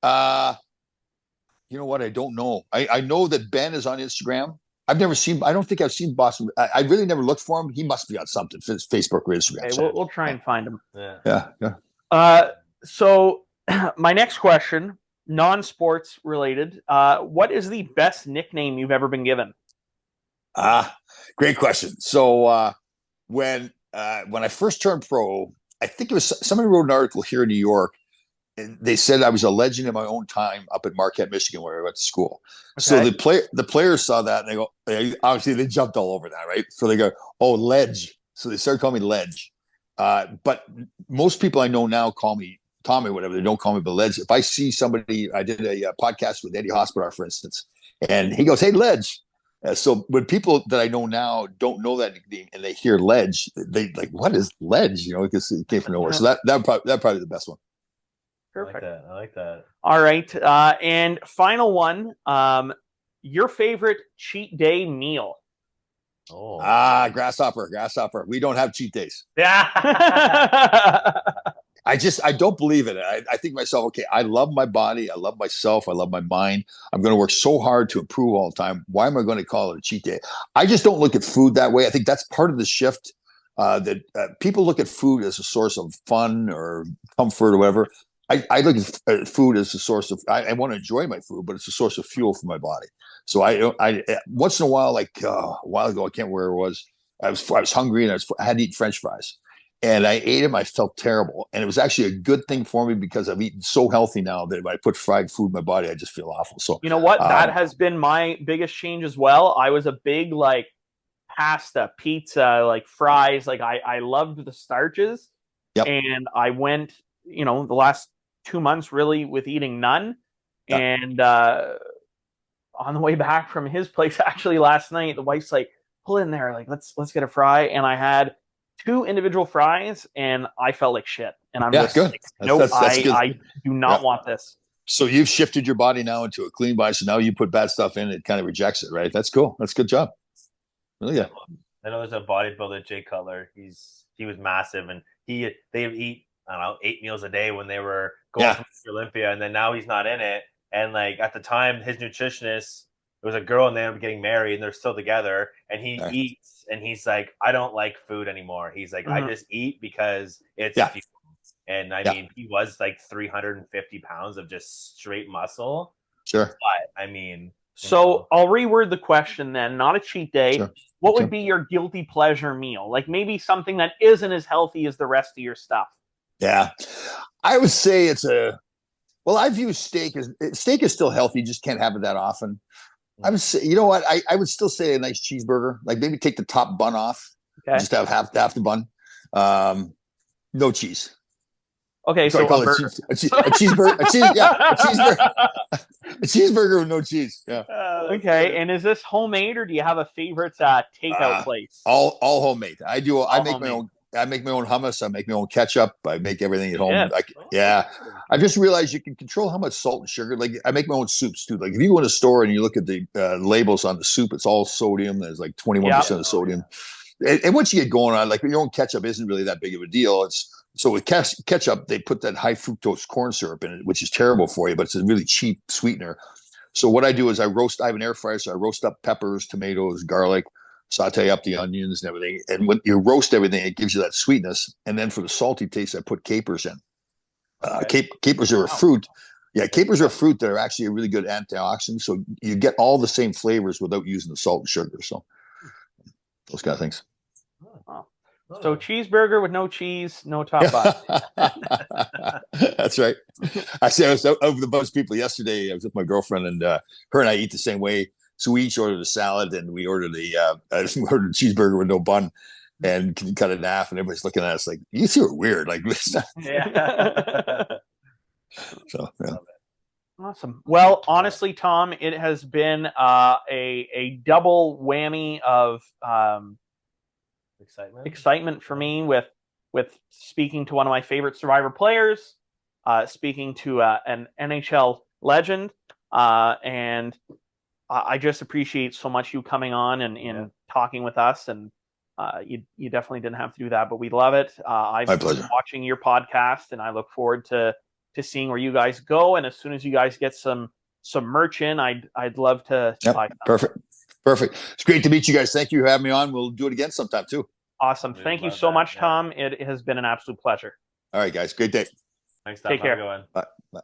You know what? I don't know. I know that Ben is on Instagram. I don't think I've seen Boston. I really never looked for him. He must be on something, Facebook or Instagram. Okay, we'll try and find him. Yeah. So my next question, non-sports related. What is the best nickname you've ever been given? Great question. So when I first turned pro, I think it was somebody wrote an article here in New York. And they said I was a legend in my own time up at Marquette, Michigan, where I went to school. Okay. So the players saw that and obviously they jumped all over that, right? So they go, "Oh, Ledge." So they started calling me Ledge. But most people I know now call me Tommy, whatever. They don't call me the Ledge. If I see somebody, I did a podcast with Eddie Hospodar, for instance, and he goes, "Hey, Ledge." So when people that I know now don't know that nickname and they hear Ledge, they like, "What is Ledge?" Because it came from nowhere. So that probably the best one. Perfect. I like that. All right. And final one, your favorite cheat day meal? Grasshopper. We don't have cheat days. Yeah. I don't believe in it. I think to myself, okay, I love my body. I love myself. I love my mind. I'm going to work so hard to improve all the time. Why am I going to call it a cheat day? I just don't look at food that way. I think that's part of the shift that people look at food as a source of fun or comfort or whatever. I look at food as a source of, I want to enjoy my food, but it's a source of fuel for my body. So I once in a while, like a while ago, I can't remember where it was. I was hungry and I had to eat French fries. And I ate them. I felt terrible. And it was actually a good thing for me because I've eaten so healthy now that if I put fried food in my body, I just feel awful. So, you know what? That has been my biggest change as well. I was a big, like, pasta, pizza, like fries. Like, I loved the starches. Yep. And I went, the last 2 months really with eating none. Yep. And on the way back from his place, actually last night, the wife's like, pull in there, like, let's get a fry. And I had 2 individual fries and I felt like shit. And I'm just good. Like, nope, that's good. I do not want this. So you've shifted your body now into a clean body. So now you put bad stuff in, it kind of rejects it, right? That's cool. That's a good job. Really good. I know there's a bodybuilder, Jay Cutler. He was massive, and they would eat, I don't know, 8 meals a day when they were going to Olympia, and then now he's not in it. And like at the time, his nutritionist, there was a girl and they ended up getting married and they're still together, and he eats and he's like, I don't like food anymore. He's like, I just eat because it's fuel. And I mean, he was like 350 pounds of just straight muscle. Sure. But I mean, so I'll reword the question then, not a cheat day. Sure. What would be your guilty pleasure meal? Like maybe something that isn't as healthy as the rest of your stuff. Yeah. I would say I view steak is still healthy. You just can't have it that often. I would say, you know what? I would still say a nice cheeseburger. Like maybe take the top bun off. Okay. Just have half the bun. No cheese. Okay, so a cheeseburger. A cheeseburger with no cheese. Yeah. Okay, and is this homemade or do you have a favorite takeout place? All homemade. I make my own. I make my own hummus. I make my own ketchup. I make everything at home. I just realized you can control how much salt and sugar. Like I make my own soups too. Like if you go in a store and you look at the labels on the soup, it's all sodium. There's like 21% of sodium. And once you get going on, like your own ketchup isn't really that big of a deal. So with ketchup, they put that high fructose corn syrup in it, which is terrible for you, but it's a really cheap sweetener. So what I do is I have an air fryer, so I roast up peppers, tomatoes, garlic, saute up the onions and everything. And when you roast everything, it gives you that sweetness. And then for the salty taste, I put capers in. Capers are a fruit. Yeah, capers are a fruit that are actually a really good antioxidant. So you get all the same flavors without using the salt and sugar. So those kind of things. So cheeseburger with no cheese, no top bun. That's right. I was over the bunch of people yesterday. I was with my girlfriend, and her and I eat the same way. So we each ordered a salad, and we ordered a cheeseburger with no bun, and can you cut it in half? And everybody's looking at us like, "You two are weird." Like, yeah. So yeah. Awesome. Well, honestly, Tom, it has been a double whammy of excitement for me with speaking to one of my favorite Survivor players, speaking to an NHL legend, and I just appreciate so much you coming on and talking with us. And you definitely didn't have to do that, but we love it. I've been watching your podcast, and I look forward to seeing where you guys go. And as soon as you guys get some merch in, I'd love to buy some. Perfect. It's great to meet you guys. Thank you for having me on. We'll do it again sometime too. Awesome. Thank you so much, Tom. It has been an absolute pleasure. All right, guys. Great day. Thanks, Tom. Take care. Bye. Bye.